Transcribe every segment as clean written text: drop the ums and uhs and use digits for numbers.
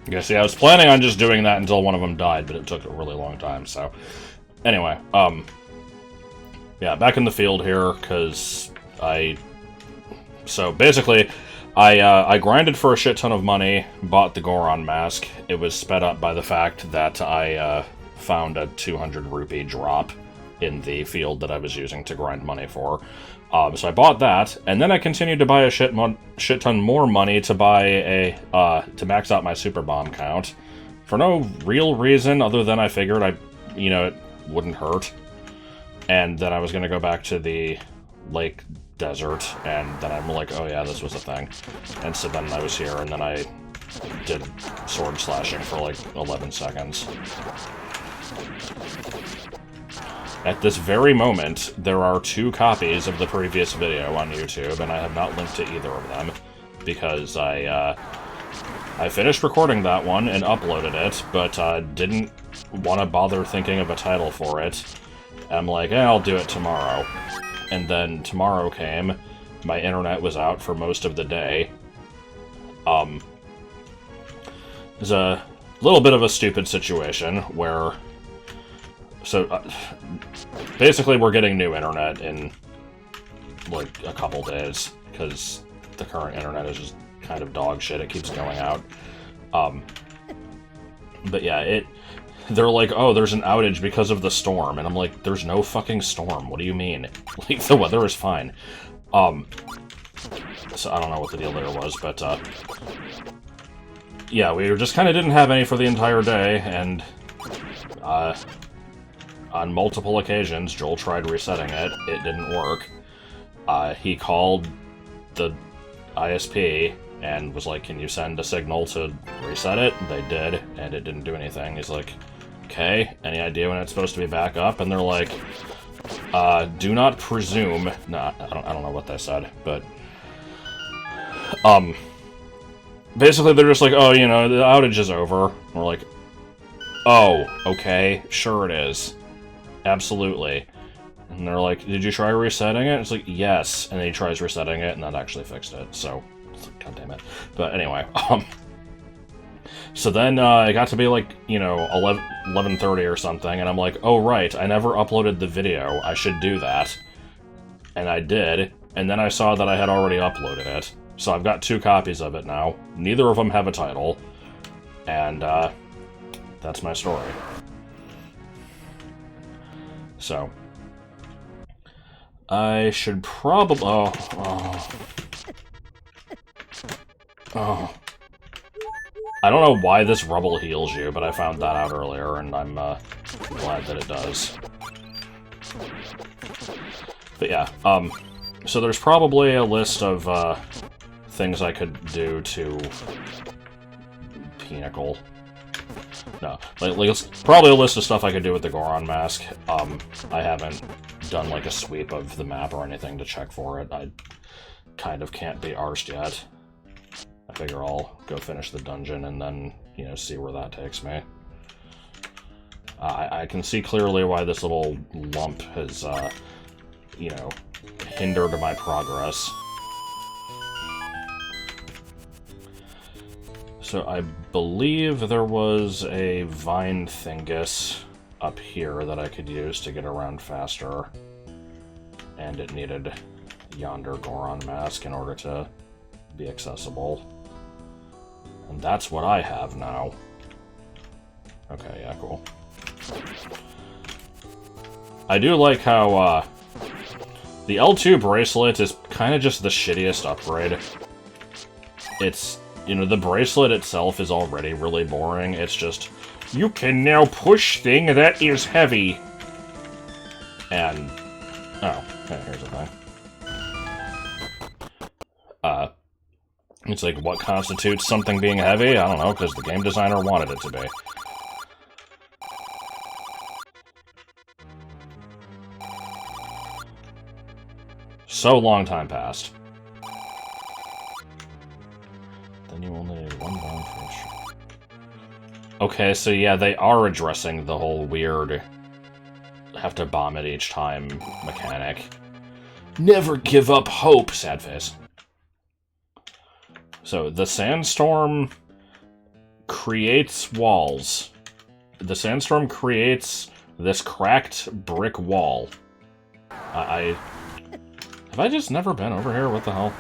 Yeah, see, I was planning on just doing that until one of them died, but it took a really long time, so... Anyway, yeah, back in the field here, because So, basically, I grinded for a shit ton of money, bought the Goron mask. It was sped up by the fact that I, found a 200 rupee drop in the field that I was using to grind money for. So I bought that, and then I continued to buy a shit ton more money to buy to max out my super bomb count. For no real reason other than I figured it wouldn't hurt. And then I was gonna go back to the lake desert, and then I'm like, oh yeah, this was a thing. And so then I was here, and then I did sword slashing for like 11 seconds. At this very moment, there are 2 copies of the previous video on YouTube, and I have not linked to either of them, because I finished recording that one and uploaded it, but didn't want to bother thinking of a title for it. I'm like, I'll do it tomorrow. And then tomorrow came, my internet was out for most of the day. It was a little bit of a stupid situation, where... So, basically we're getting new internet in, like, a couple days, because the current internet is just kind of dog shit, it keeps going out. But yeah, they're like, oh, there's an outage because of the storm, and I'm like, there's no fucking storm, what do you mean? Like, the weather is fine. So I don't know what the deal there was, but, yeah, we just kind of didn't have any for the entire day, and, on multiple occasions, Joel tried resetting it. It didn't work. He called the ISP and was like, can you send a signal to reset it? They did, and it didn't do anything. He's like, okay, any idea when it's supposed to be back up? And they're like, do not presume... Nah, I don't know what they said, but... Basically, they're just like, oh, the outage is over. And we're like, oh, okay, sure it is. Absolutely. And they're like, did you try resetting it? It's like, yes. And then he tries resetting it, and that actually fixed it. So, god damn it. But anyway, so then it got to be like, 11:30 or something, and I'm like, oh right, I never uploaded the video. I should do that. And I did, and then I saw that I had already uploaded it. So I've got 2 copies of it now. Neither of them have a title. And, that's my story. So, I should probably... Oh. I don't know why this rubble heals you, but I found that out earlier, and I'm glad that it does. But yeah, so there's probably a list of things I could do to Pinnacle. No, like probably a list of stuff I could do with the Goron mask. I haven't done like a sweep of the map or anything to check for it. I kind of can't be arsed yet. I figure I'll go finish the dungeon and then, see where that takes me. I can see clearly why this little lump has, hindered my progress. So I believe there was a vine thingus up here that I could use to get around faster. And it needed yonder Goron mask in order to be accessible. And that's what I have now. Okay, yeah, cool. I do like how, the L2 bracelet is kind of just the shittiest upgrade. It's... the bracelet itself is already really boring. It's just, you can now push thing that is heavy. And, oh, okay, here's the thing. It's like, what constitutes something being heavy? I don't know, because the game designer wanted it to be. So long time passed. Then you only need 1 bomb for each. Okay, so yeah, they are addressing the whole weird have to bomb it each time mechanic. Never give up hope, sad face. So, the sandstorm creates walls. The sandstorm creates this cracked brick wall. Have I just never been over here? What the hell?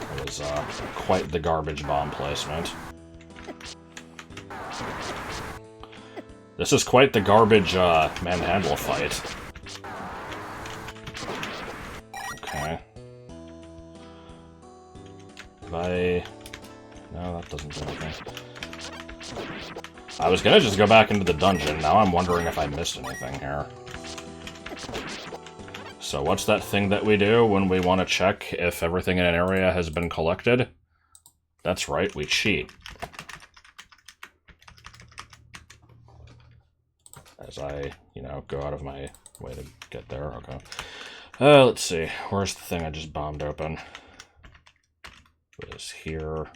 That was quite the garbage bomb placement. This is quite the garbage manhandle fight. Okay. No, that doesn't do anything. I was gonna just go back into the dungeon. Now I'm wondering if I missed anything here. So what's that thing that we do when we want to check if everything in an area has been collected? That's right, we cheat. As I, go out of my way to get there. Okay. Let's see. Where's the thing I just bombed open? It is here.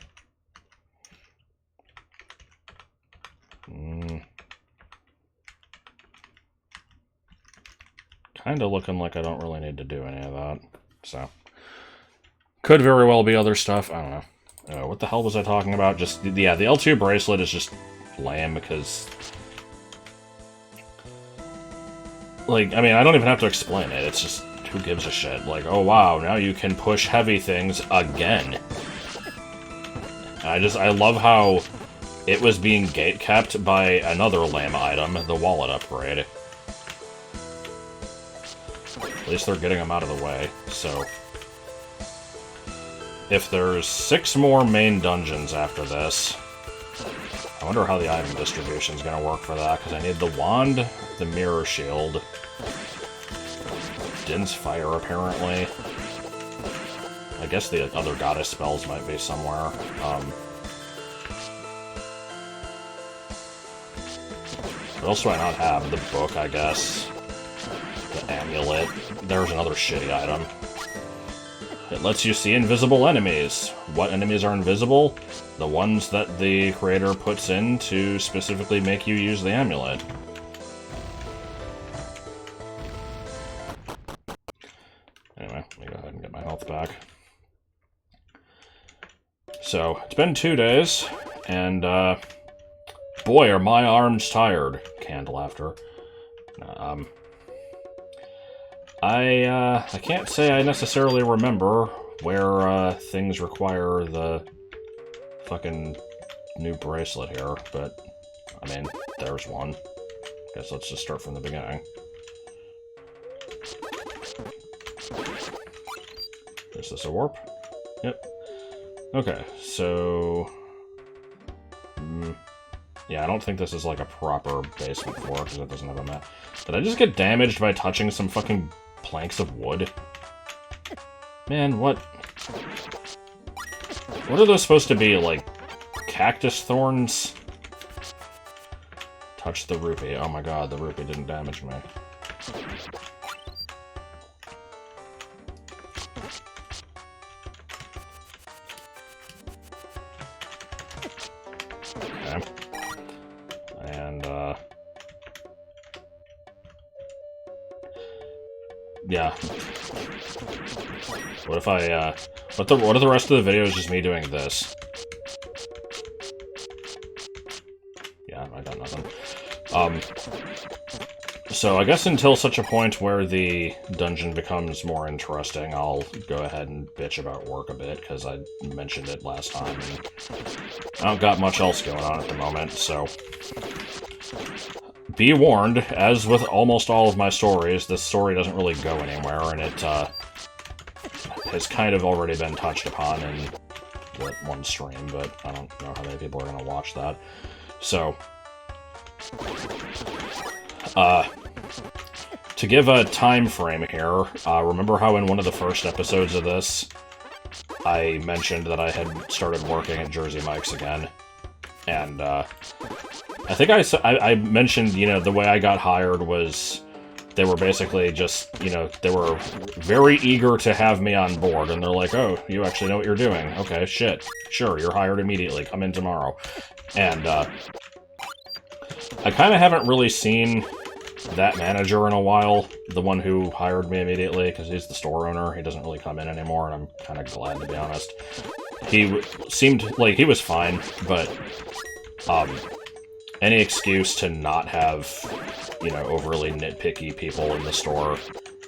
Kinda looking like I don't really need to do any of that. So. Could very well be other stuff. I don't know. What the hell was I talking about? Just, yeah, the L2 bracelet is just lame because... Like, I mean, I don't even have to explain it. It's just, who gives a shit? Like, oh wow, now you can push heavy things again. I love how it was being gatekept by another lame item, the wallet upgrade. At least they're getting them out of the way, so... If there's 6 more main dungeons after this, I wonder how the item distribution is going to work for that, because I need the wand, the mirror shield, Din's fire, apparently. I guess the other goddess spells might be somewhere. What else do I not have? The book, I guess. The amulet. There's another shitty item. It lets you see invisible enemies. What enemies are invisible? The ones that the creator puts in to specifically make you use the amulet. Anyway, let me go ahead and get my health back. So, it's been 2 days, and, boy, are my arms tired. Canned laughter. I can't say I necessarily remember where, things require the fucking new bracelet here, but, I mean, there's one. Guess let's just start from the beginning. Is this a warp? Yep. Okay, so... yeah, I don't think this is like a proper basement floor, because it doesn't have a map. Did I just get damaged by touching some fucking planks of wood? Man, what? What are those supposed to be, like, cactus thorns? Touch the rupee. Oh my god, the rupee didn't damage me. Okay. And, yeah. What if I, what if the rest of the video is just me doing this? Yeah, I got nothing. So I guess until such a point where the dungeon becomes more interesting, I'll go ahead and bitch about work a bit, because I mentioned it last time, and I don't got much else going on at the moment, so... Be warned, as with almost all of my stories, this story doesn't really go anywhere, and it, has kind of already been touched upon in that one stream, but I don't know how many people are gonna watch that. So... to give a time frame here, remember how in one of the first episodes of this, I mentioned that I had started working at Jersey Mike's again, and, I think I mentioned, you know, the way I got hired was they were basically just, you know, they were very eager to have me on board, and they're like, oh, you actually know what you're doing. Okay, shit. Sure, you're hired immediately. Come in tomorrow. And, I kind of haven't really seen that manager in a while, the one who hired me immediately, because he's the store owner. He doesn't really come in anymore, and I'm kind of glad, to be honest. He seemed like he was fine, but any excuse to not have, you know, overly nitpicky people in the store,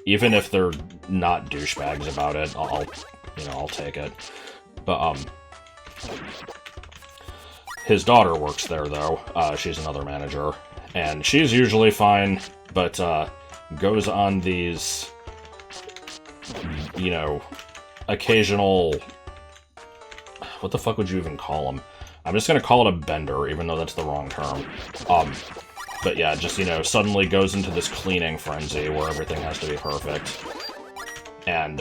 even if they're not douchebags about it, I'll take it. But his daughter works there, though. She's another manager, and she's usually fine, but goes on these, you know, occasional... What the fuck would you even call them? I'm just gonna call it a bender, even though that's the wrong term. But yeah, just, you know, suddenly goes into this cleaning frenzy where everything has to be perfect. And,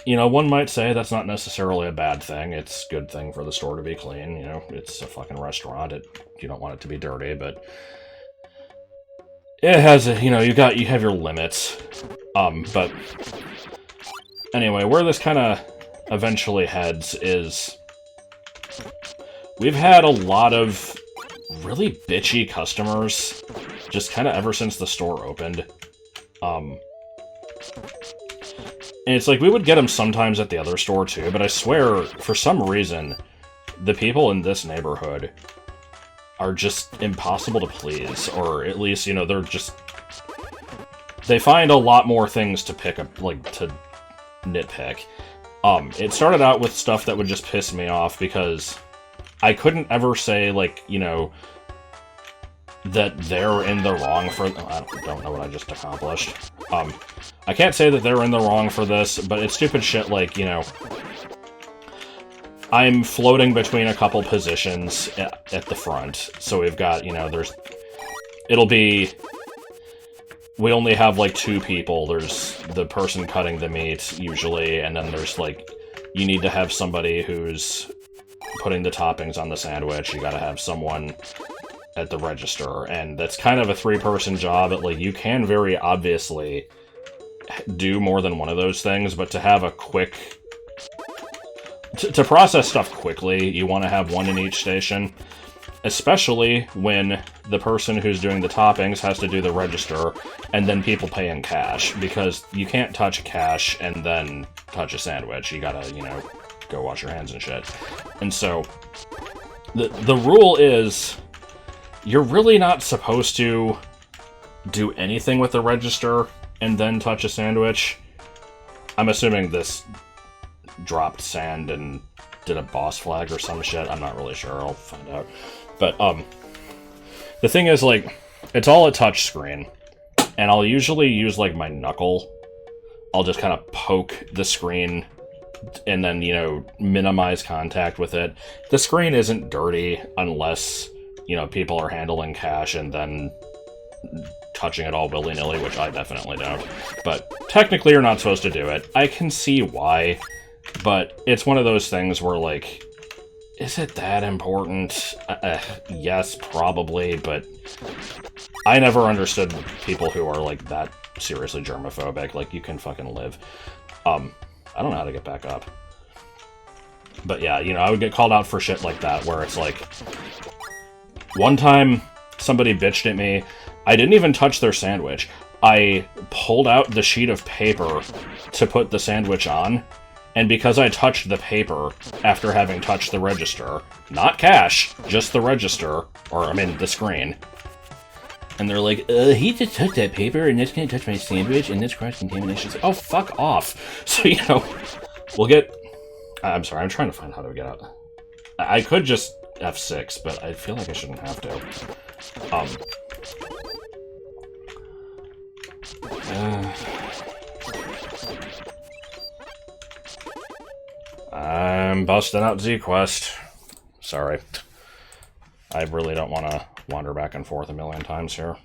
you know, one might say that's not necessarily a bad thing. It's a good thing for the store to be clean, you know? It's a fucking restaurant. You don't want it to be dirty, but... It has, you know, you have your limits. But... Anyway, where this kind of eventually heads is... We've had a lot of really bitchy customers just kind of ever since the store opened. And it's like, we would get them sometimes at the other store too, but I swear, for some reason, the people in this neighborhood are just impossible to please, or at least, you know, they're just... They find a lot more things to pick up, like, to nitpick. It started out with stuff that would just piss me off, because I couldn't ever say, like, you know, that they're in the wrong for... I don't know what I just accomplished. I can't say that they're in the wrong for this, but it's stupid shit like, you know... I'm floating between a couple positions at the front, so we've got, you know, it'll be... We only have, like, 2 people. There's the person cutting the meat, usually, and then there's, like... You need to have somebody who's putting the toppings on the sandwich. You gotta have someone at the register, and that's kind of a 3-person job. Like, you can very obviously do more than one of those things, but to have a quick... To process stuff quickly, you want to have one in each station. Especially when the person who's doing the toppings has to do the register, and then people pay in cash, because you can't touch cash and then touch a sandwich. You gotta, you know, go wash your hands and shit. And so, the rule is, you're really not supposed to do anything with the register and then touch a sandwich. I'm assuming this dropped sand and did a boss flag or some shit. I'm not really sure. I'll find out. But, the thing is, like, it's all a touch screen, and I'll usually use, like, my knuckle. I'll just kind of poke the screen, and then, you know, minimize contact with it. The screen isn't dirty unless, you know, people are handling cash and then touching it all willy-nilly, which I definitely don't. But technically you're not supposed to do it. I can see why, but it's one of those things where, like, is it that important? Yes, probably, but I never understood people who are, like, that seriously germophobic. Like, you can fucking live. I don't know how to get back up. But yeah, you know, I would get called out for shit like that, where it's like... One time, somebody bitched at me. I didn't even touch their sandwich. I pulled out the sheet of paper to put the sandwich on, and because I touched the paper after having touched the register, not cash, just the register, or, I mean, the screen, and they're like, he just touched that paper, and that's gonna touch my sandwich, and that's cross-contamination. Oh, fuck off. So, you know, we'll get... I'm sorry, I'm trying to find how to get out. I could just F6, but I feel like I shouldn't have to. I'm busting out Z-Quest. Sorry. I really don't want to wander back and forth a million times here.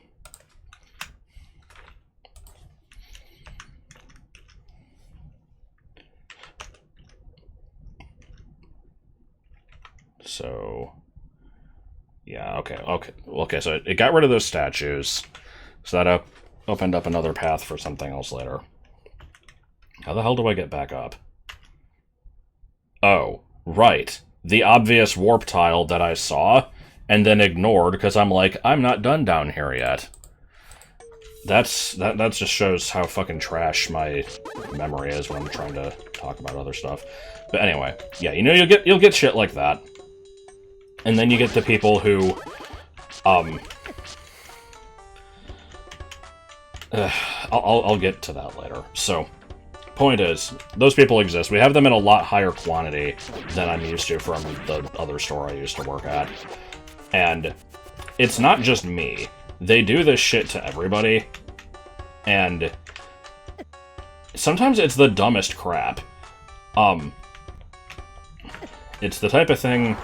So, yeah, okay, so it got rid of those statues, so that opened up another path for something else later. How the hell do I get back up? Oh, right. The obvious warp tile that I saw, and then ignored, because I'm like, I'm not done down here yet. that just shows how fucking trash my memory is when I'm trying to talk about other stuff. But anyway, yeah, you know, you'll get shit like that. And then you get the people who, I'll get to that later. So, point is, those people exist. We have them in a lot higher quantity than I'm used to from the other store I used to work at. And it's not just me. They do this shit to everybody. And sometimes it's the dumbest crap. It's the type of thing...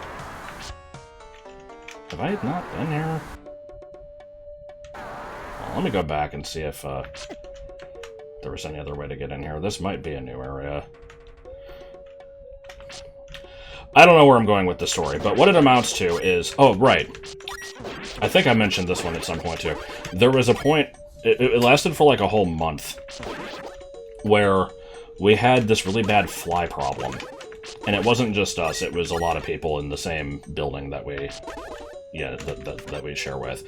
Have I not been here? Well, let me go back and see if there was any other way to get in here. This might be a new area. I don't know where I'm going with the story, but what it amounts to is... Oh, right. I think I mentioned this one at some point, too. There was a point... It lasted for like a whole month, where we had this really bad fly problem. And it wasn't just us, it was a lot of people in the same building that we... Yeah, that we share with.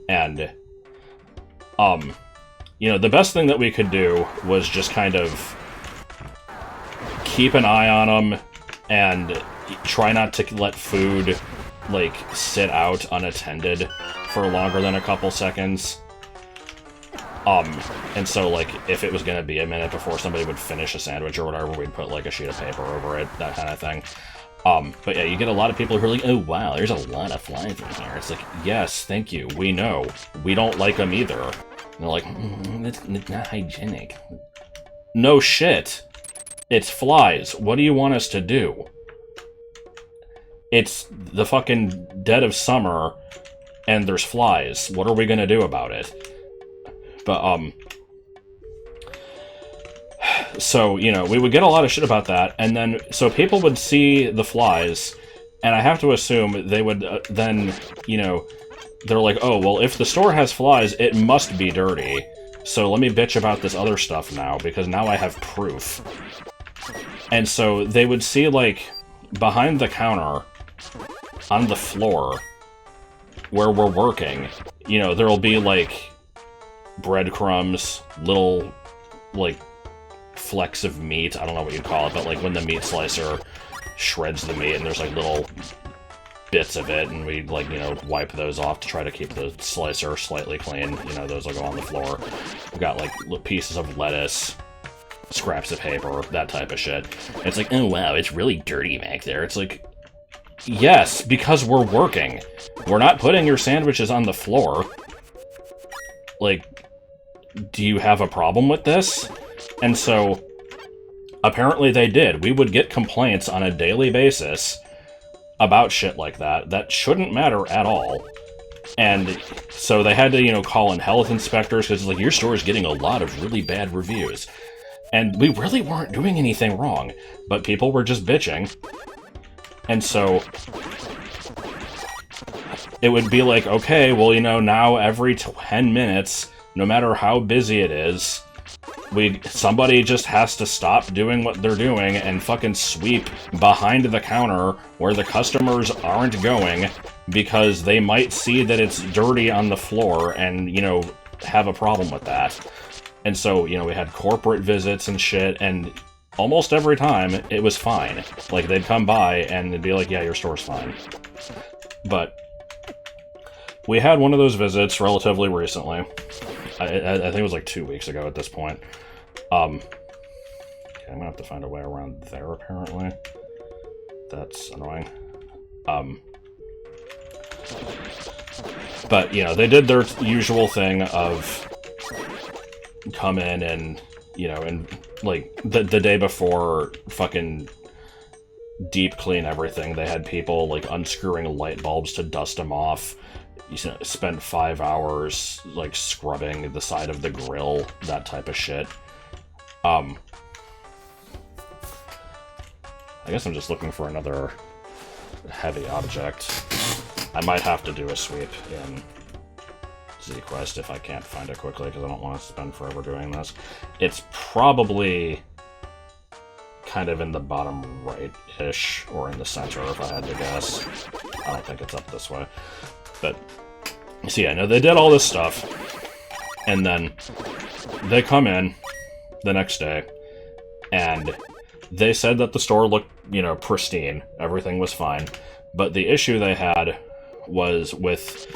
And, you know, the best thing that we could do was just kind of keep an eye on them and try not to let food, like, sit out unattended for longer than a couple seconds. And so, like, if it was gonna be a minute before somebody would finish a sandwich or whatever, we'd put, like, a sheet of paper over it, that kind of thing. But yeah, you get a lot of people who are like, oh wow, there's a lot of flies in here. It's like, yes, thank you, we know. We don't like them either. And they're like, it's not hygienic. No shit. It's flies. What do you want us to do? It's the fucking dead of summer, and there's flies. What are we gonna do about it? But, so, you know, we would get a lot of shit about that, and then, so people would see the flies, and I have to assume they would then, you know, they're like, oh, well, if the store has flies, it must be dirty, so let me bitch about this other stuff now, because now I have proof. And so they would see, like, behind the counter, on the floor, where we're working, you know, there'll be, like, breadcrumbs, little, like, flecks of meat, I don't know what you'd call it, but like when the meat slicer shreds the meat and there's like little bits of it, and we, like, you know, wipe those off to try to keep the slicer slightly clean, you know, those will go on the floor. We've got like pieces of lettuce, scraps of paper, that type of shit. And it's like, oh wow, it's really dirty back there. It's like, yes, because we're working. We're not putting your sandwiches on the floor. Like, do you have a problem with this? And so, apparently they did. We would get complaints on a daily basis about shit like that. That shouldn't matter at all. And so they had to, you know, call in health inspectors, because it's like, your store is getting a lot of really bad reviews. And we really weren't doing anything wrong, but people were just bitching. And so it would be like, okay, well, you know, now every 10 minutes, no matter how busy it is, somebody just has to stop doing what they're doing and fucking sweep behind the counter where the customers aren't going, because they might see that it's dirty on the floor and, you know, have a problem with that. And so, you know, we had corporate visits and shit, and almost every time it was fine. Like, they'd come by and they'd be like, yeah, your store's fine. But we had one of those visits relatively recently. I think it was like 2 weeks ago at this point. Okay, I'm gonna have to find a way around there, apparently. That's annoying. But, you know, they did their usual thing of come in and, you know, and, like, the day before, fucking deep clean everything. They had people, like, unscrewing light bulbs to dust them off. You spent 5 hours, like, scrubbing the side of the grill, that type of shit. I guess I'm just looking for another heavy object. I might have to do a sweep in ZQuest if I can't find it quickly, because I don't want to spend forever doing this. It's probably kind of in the bottom right-ish, or in the center, if I had to guess. I don't think it's up this way. But, so yeah, no, they did all this stuff. And then they come in the next day, and they said that the store looked, you know, pristine. Everything was fine. But the issue they had was with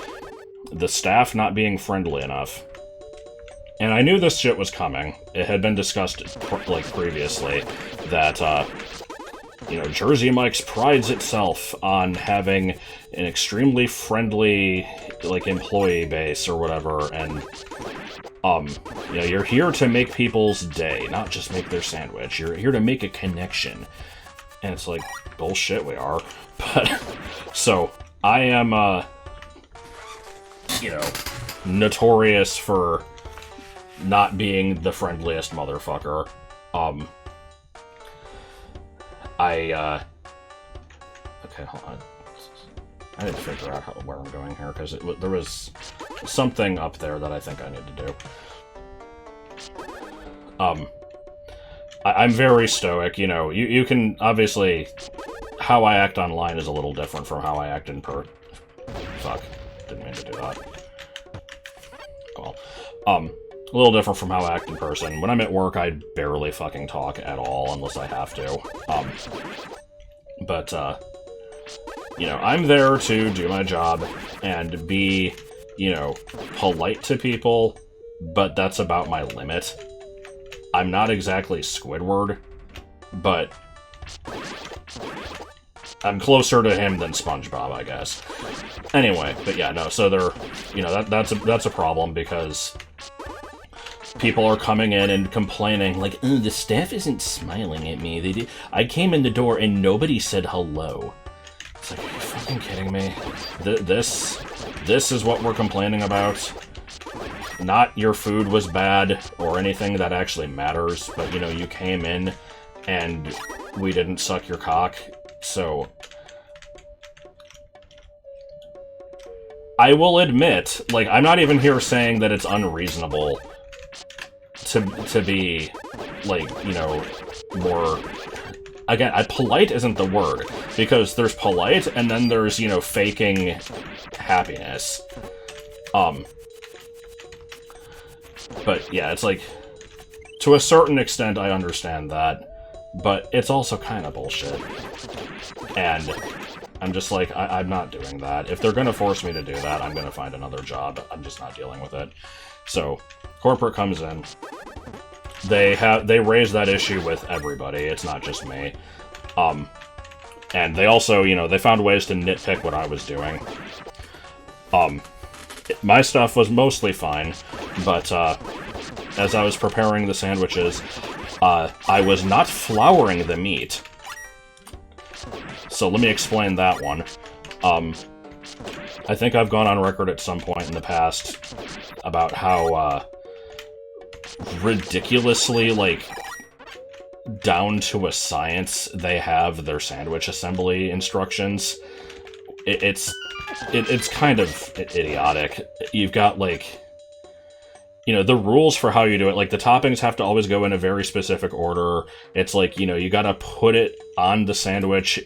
the staff not being friendly enough. And I knew this shit was coming. It had been discussed, like, previously, that, you know, Jersey Mike's prides itself on having an extremely friendly, like, employee base or whatever, and, you know, you're here to make people's day, not just make their sandwich. You're here to make a connection. And it's like, bullshit, we are. But, so, I am, you know, notorious for not being the friendliest motherfucker. Okay, hold on. I need to figure out where I'm going here, because there was something up there that I think I need to do. I'm very stoic, you know, you can, obviously, how I act online is a little different from how I act in fuck, didn't mean to do that. Well, a little different from how I act in person. When I'm at work, I barely fucking talk at all, unless I have to. You know, I'm there to do my job and be, you know, polite to people, but that's about my limit. I'm not exactly Squidward, but I'm closer to him than SpongeBob, I guess. Anyway, but yeah, no, so they're, you know, that's a problem, because people are coming in and complaining, like, the staff isn't smiling at me. I came in the door and nobody said hello. It's like, are you fucking kidding me? This is what we're complaining about? Not your food was bad or anything that actually matters, but, you know, you came in and we didn't suck your cock, so I will admit, like, I'm not even here saying that it's unreasonable to be, like, you know, more... Again, polite isn't the word, because there's polite, and then there's, you know, faking happiness. But, yeah, it's like, to a certain extent, I understand that, but it's also kind of bullshit. And I'm just like, I'm not doing that. If they're gonna force me to do that, I'm gonna find another job. I'm just not dealing with it. So, corporate comes in. They raise that issue with everybody. It's not just me. And they also, you know, they found ways to nitpick what I was doing. My stuff was mostly fine, but, as I was preparing the sandwiches, I was not flouring the meat. So let me explain that one. I think I've gone on record at some point in the past about how, ridiculously, like, down to a science they have their sandwich assembly instructions. It's kind of idiotic. You've got, like, you know, the rules for how you do it, like, the toppings have to always go in a very specific order. It's like, you know, you gotta put it on the sandwich,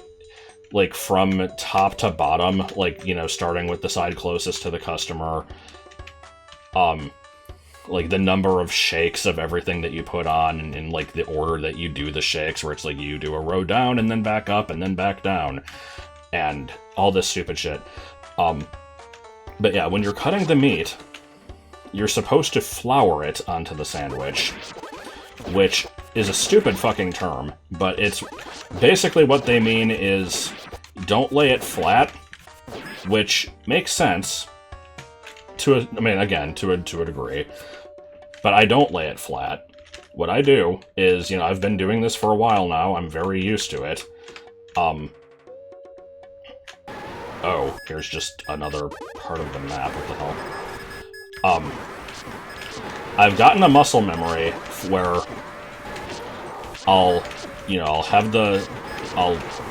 like, from top to bottom, like, you know, starting with the side closest to the customer. Like, the number of shakes of everything that you put on, and in, like, the order that you do the shakes, where it's like, you do a row down, and then back up, and then back down, and all this stupid shit. But yeah, when you're cutting the meat, you're supposed to flour it onto the sandwich, which is a stupid fucking term, but it's basically what they mean is, don't lay it flat, which makes sense, to a degree. But I don't lay it flat. What I do is, you know, I've been doing this for a while now. I'm very used to it. Oh, here's just another part of the map. What the hell? I've gotten a muscle memory where I'll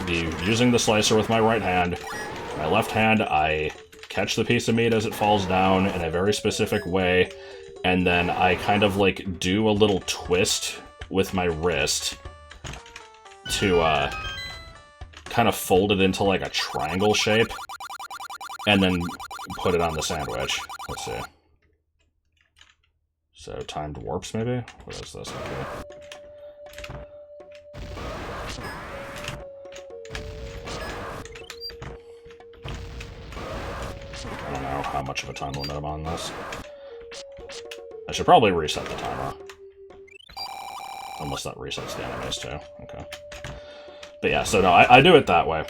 be using the slicer with my right hand. My left hand, I catch the piece of meat as it falls down in a very specific way, and then I kind of, like, do a little twist with my wrist to, kind of fold it into, like, a triangle shape, and then put it on the sandwich. Let's see. So, timed warps, maybe? What is this? Okay. I don't know how much of a time limit I'm on this. I should probably reset the timer. Unless that resets the enemies, too. Okay. But yeah, so no, I do it that way.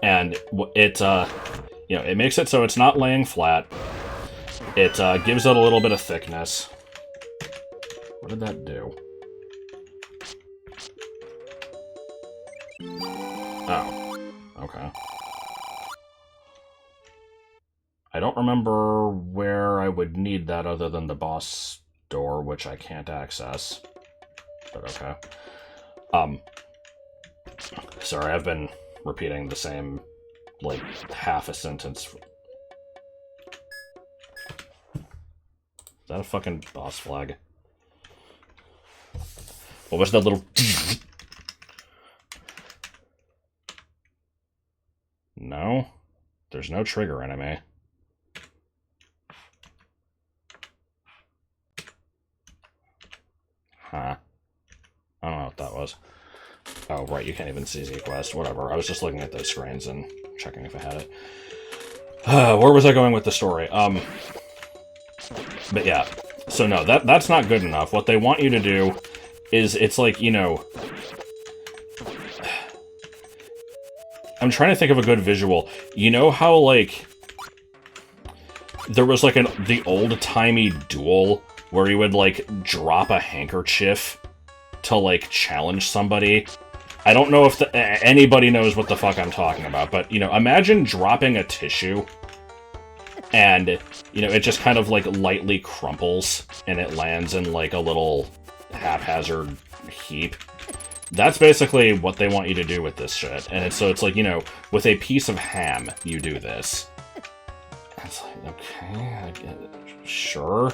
And it, you know, it makes it so it's not laying flat. It gives it a little bit of thickness. What did that do? Oh. Okay. I don't remember where I would need that other than the boss door, which I can't access. But okay. Sorry, I've been repeating the same, like, half a sentence. Is that a fucking boss flag? What was that little... No? There's no trigger enemy. Huh. I don't know what that was. Oh, right, you can't even see Z-Quest. Whatever. I was just looking at those screens and checking if I had it. Where was I going with the story? But yeah. So no, that's not good enough. What they want you to do is, it's like, you know... I'm trying to think of a good visual. You know how, like... There was, like, the old-timey duel where you would, like, drop a handkerchief to, like, challenge somebody? I don't know if anybody knows what the fuck I'm talking about, but, you know, imagine dropping a tissue and, you know, it just kind of, like, lightly crumples and it lands in, like, a little haphazard heap. That's basically what they want you to do with this shit. And so it's like, you know, with a piece of ham, you do this. It's like, okay, I get it. Sure.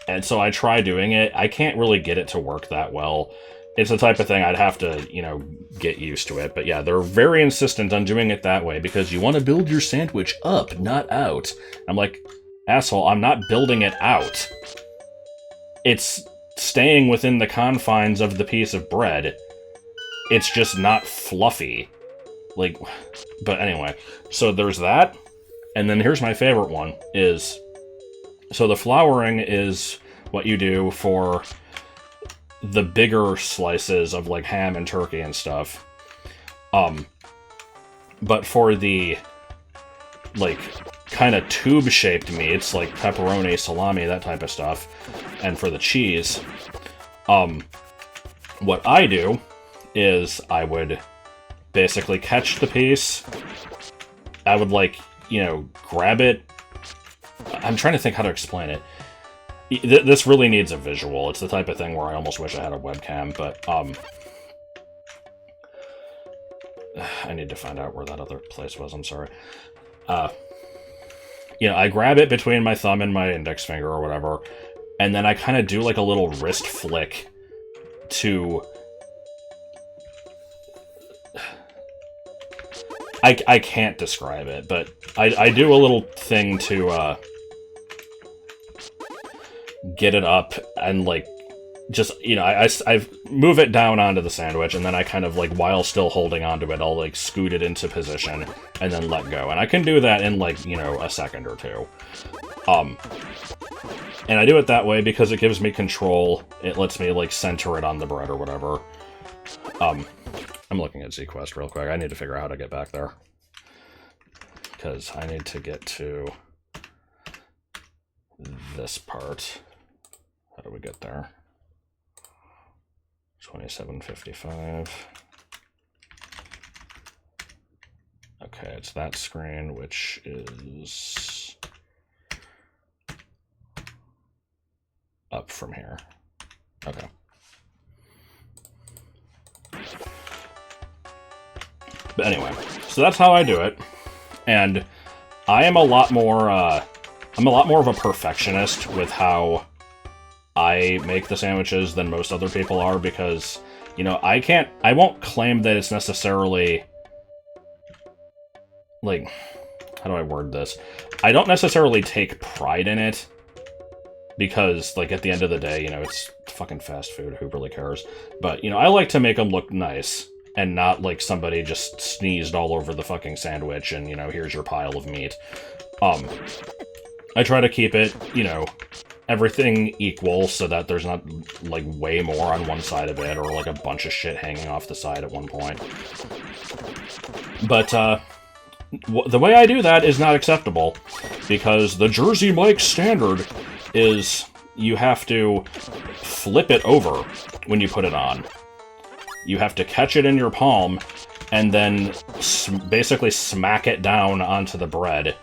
And so I try doing it. I can't really get it to work that well. It's the type of thing I'd have to, you know, get used to it. But yeah, they're very insistent on doing it that way because you want to build your sandwich up, not out. I'm like, asshole, I'm not building it out. It's staying within the confines of the piece of bread. It's just not fluffy. Like, but anyway. So there's that. And then here's my favorite one, is... So the flouring is what you do for the bigger slices of, like, ham and turkey and stuff. But for the, like, kind of tube-shaped meats, like pepperoni, salami, that type of stuff, and for the cheese, what I do is I would basically catch the piece. I would, like, you know, grab it. I'm trying to think how to explain it. This really needs a visual. It's the type of thing where I almost wish I had a webcam, but, I need to find out where that other place was, I'm sorry. You know, I grab it between my thumb and my index finger or whatever, and then I kind of do, like, a little wrist flick to... I can't describe it, but I do a little thing to, get it up and, like, just, you know, I move it down onto the sandwich, and then I kind of, like, while still holding onto it, I'll, like, scoot it into position and then let go. And I can do that in, like, you know, a second or two. And I do it that way because it gives me control. It lets me, like, center it on the bread or whatever. I'm looking at Z-Quest real quick. I need to figure out how to get back there. Because I need to get to this part. How do we get there? 2755. Okay, it's that screen, which is up from here. Okay. But anyway, so that's how I do it. And I am a lot more, I'm a lot more of a perfectionist with how I make the sandwiches than most other people are, because, you know, I won't claim that it's necessarily, like, how do I word this? I don't necessarily take pride in it, because, like, at the end of the day, you know, it's fucking fast food, who really cares? But, you know, I like to make them look nice, and not like somebody just sneezed all over the fucking sandwich and, you know, here's your pile of meat. I try to keep it, you know, everything equal so that there's not, like, way more on one side of it, or, like, a bunch of shit hanging off the side at one point. But, the way I do that is not acceptable, because the Jersey Mike's standard is you have to flip it over when you put it on. You have to catch it in your palm, and then basically smack it down onto the bread,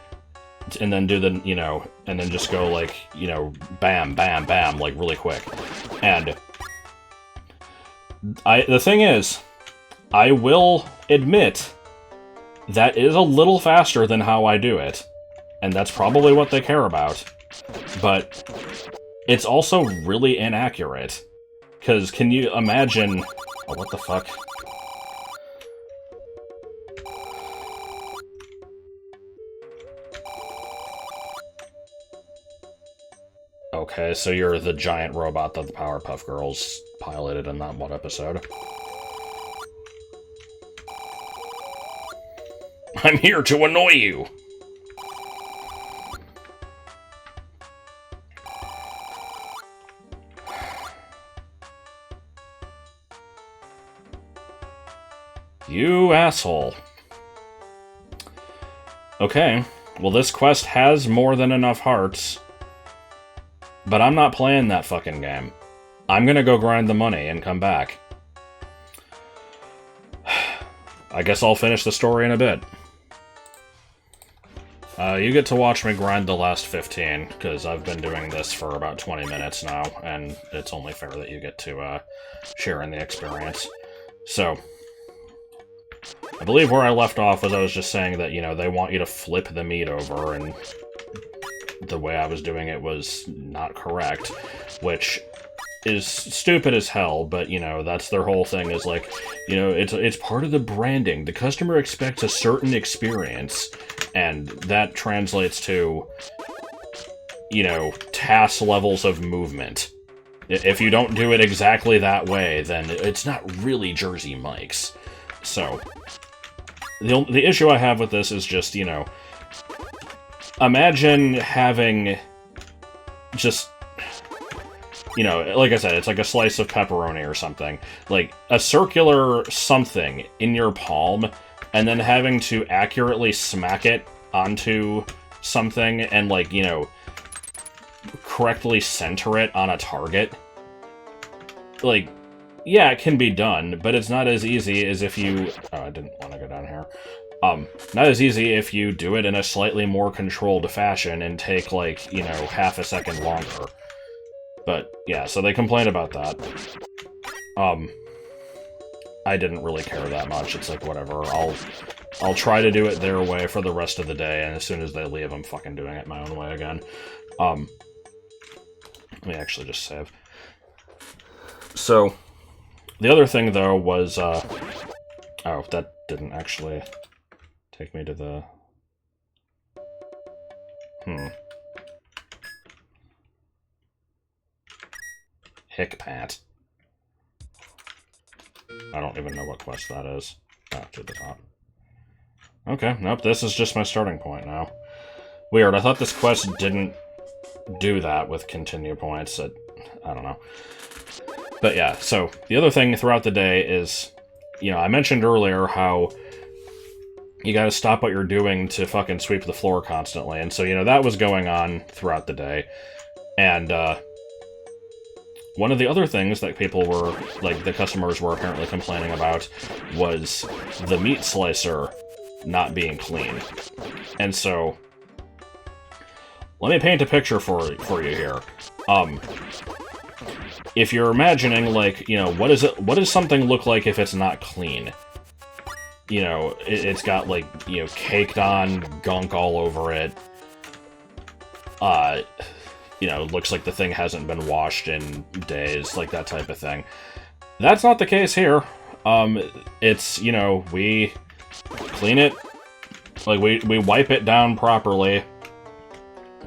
and then do the, you know, and then just go, like, you know, bam, bam, bam, like, really quick. And the thing is, I will admit that is a little faster than how I do it, and that's probably what they care about, but it's also really inaccurate, because can you imagine... Oh, what the fuck? Okay, so you're the giant robot that the Powerpuff Girls piloted in that one episode. I'm here to annoy you! You asshole. Okay, well, this quest has more than enough hearts, but I'm not playing that fucking game. I'm gonna go grind the money and come back. I guess I'll finish the story in a bit. You get to watch me grind the last 15, because I've been doing this for about 20 minutes now, and it's only fair that you get to share in the experience. So, I believe where I left off was I was just saying that, you know, they want you to flip the meat over, and the way I was doing it was not correct, which is stupid as hell, but, you know, that's their whole thing, is like, you know, it's part of the branding. The customer expects a certain experience, and that translates to, you know, task levels of movement. If you don't do it exactly that way, then it's not really Jersey Mike's. So, the issue I have with this is just, you know, imagine having just, you know, like I said, it's like a slice of pepperoni or something. Like, a circular something in your palm, and then having to accurately smack it onto something and, like, you know, correctly center it on a target. Like, yeah, it can be done, but it's not as easy as if you... Oh, I didn't want to go down here. Not as easy if you do it in a slightly more controlled fashion and take, like, you know, half a second longer. But, yeah, so they complain about that. I didn't really care that much. It's like, whatever, I'll try to do it their way for the rest of the day, and as soon as they leave, I'm fucking doing it my own way again. Let me actually just save. So, the other thing, though, was, oh, that didn't actually take me to the... Hickpat. I don't even know what quest that is. Oh, to the top. Okay, nope, this is just my starting point now. Weird, I thought this quest didn't do that with continue points. I don't know. But yeah, so, the other thing throughout the day is, you know, I mentioned earlier how you gotta stop what you're doing to fucking sweep the floor constantly, and so, you know, that was going on throughout the day. And, one of the other things that people were, like, the customers were apparently complaining about was the meat slicer not being clean. And so, let me paint a picture for you here. If you're imagining, like, you know, what does something look like if it's not clean? You know, it's got, like, you know, caked on gunk all over it. You know, looks like the thing hasn't been washed in days, like that type of thing. That's not the case here. It's, you know, we clean it, like, we wipe it down properly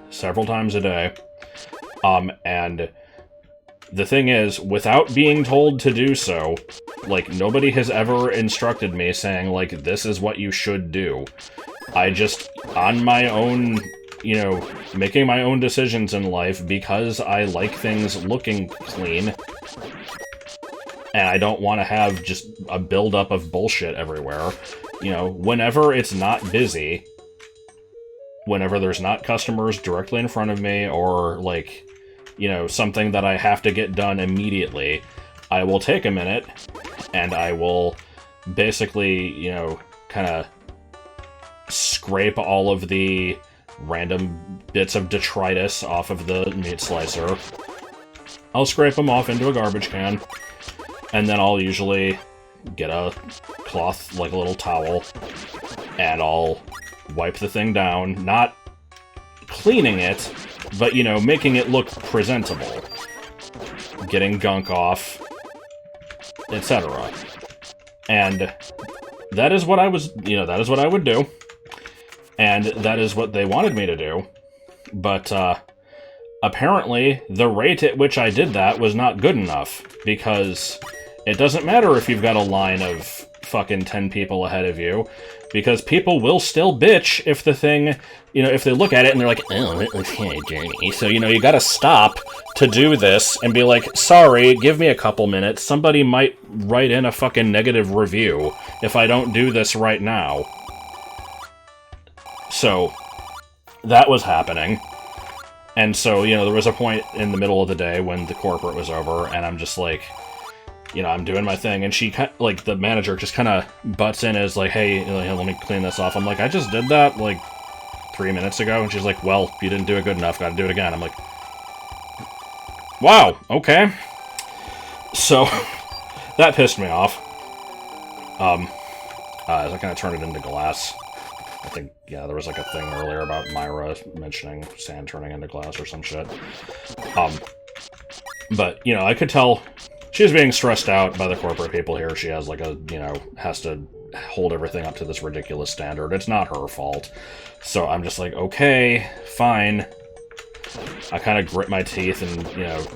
several times a day, And the thing is, without being told to do so, like, nobody has ever instructed me saying, like, this is what you should do. I just, on my own, you know, making my own decisions in life because I like things looking clean. And I don't want to have just a buildup of bullshit everywhere. You know, whenever it's not busy, whenever there's not customers directly in front of me, or, like, you know, something that I have to get done immediately, I will take a minute, and I will basically, you know, kind of scrape all of the random bits of detritus off of the meat slicer. I'll scrape them off into a garbage can, and then I'll usually get a cloth, like a little towel, and I'll wipe the thing down, not cleaning it, but, you know, making it look presentable. Getting gunk off, etc. And that is what I was, you know, that is what I would do. And that is what they wanted me to do. But, apparently, the rate at which I did that was not good enough, because it doesn't matter if you've got a line of fucking 10 people ahead of you, because people will still bitch if the thing, you know, if they look at it and they're like, oh, it looks kind of dirty. So, you know, you gotta stop to do this and be like, sorry, give me a couple minutes. Somebody might write in a fucking negative review if I don't do this right now. So, that was happening. And so, you know, there was a point in the middle of the day when the corporate was over, and I'm just like, you know, I'm doing my thing, and she, like, the manager just kind of butts in as, like, hey, let me clean this off. I'm like, I just did that, like, 3 minutes ago, and she's like, well, you didn't do it good enough, gotta do it again. I'm like, wow, okay. So, that pissed me off. I kind of turned it into glass. I think, yeah, there was, like, a thing earlier about Myra mentioning sand turning into glass or some shit. But, you know, I could tell she was being stressed out by the corporate people here. She has, like, a, you know, has to hold everything up to this ridiculous standard. It's not her fault. So I'm just like, okay, fine. I kind of grit my teeth and, you know,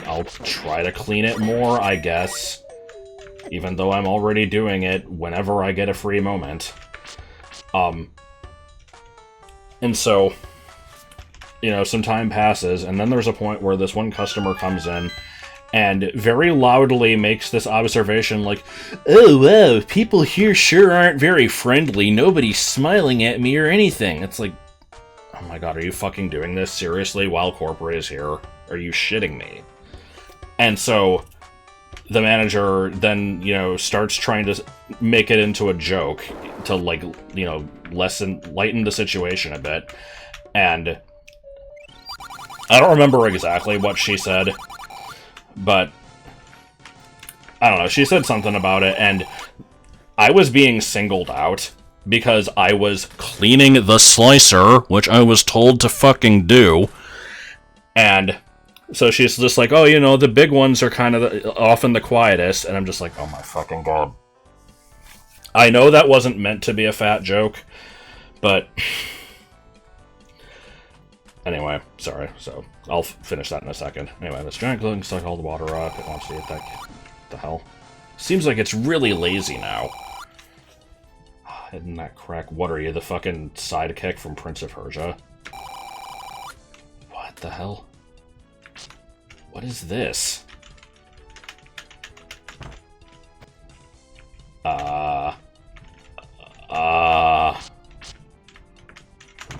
I'll try to clean it more, I guess. Even though I'm already doing it whenever I get a free moment. And so, you know, some time passes, and then there's a point where this one customer comes in and very loudly makes this observation like, oh, wow, people here sure aren't very friendly. Nobody's smiling at me or anything. It's like, oh my god, are you fucking doing this seriously while corporate is here? Are you shitting me? And so the manager then, you know, starts trying to make it into a joke to, like, you know, lighten the situation a bit. And I don't remember exactly what she said, but I don't know, she said something about it, and I was being singled out because I was cleaning the slicer, which I was told to fucking do, and so she's just like, oh, you know, the big ones are kind of often the quietest, and I'm just like, oh my fucking god. I know that wasn't meant to be a fat joke, but anyway, sorry, so I'll finish that in a second. Anyway, this giant glue can suck all the water up. It wants to eat that. What the hell? Seems like it's really lazy now. Isn't that crack? What are you, the fucking sidekick from Prince of Persia? What the hell? What is this?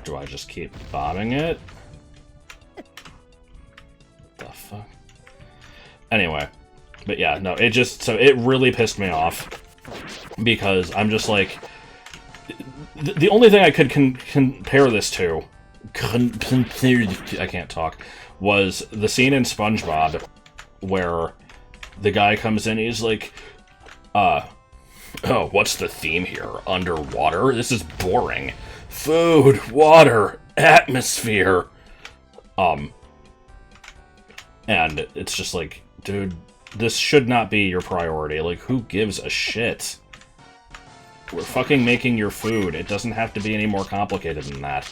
Do I just keep bombing it? What the fuck? Anyway, but yeah, no, it just, so it really pissed me off because I'm just like, the only thing I could compare this to, I can't talk, was the scene in SpongeBob where the guy comes in, he's like, oh, what's the theme here? Underwater? This is boring. Food, water, atmosphere. And it's just like, dude, this should not be your priority. Like, who gives a shit? We're fucking making your food. It doesn't have to be any more complicated than that.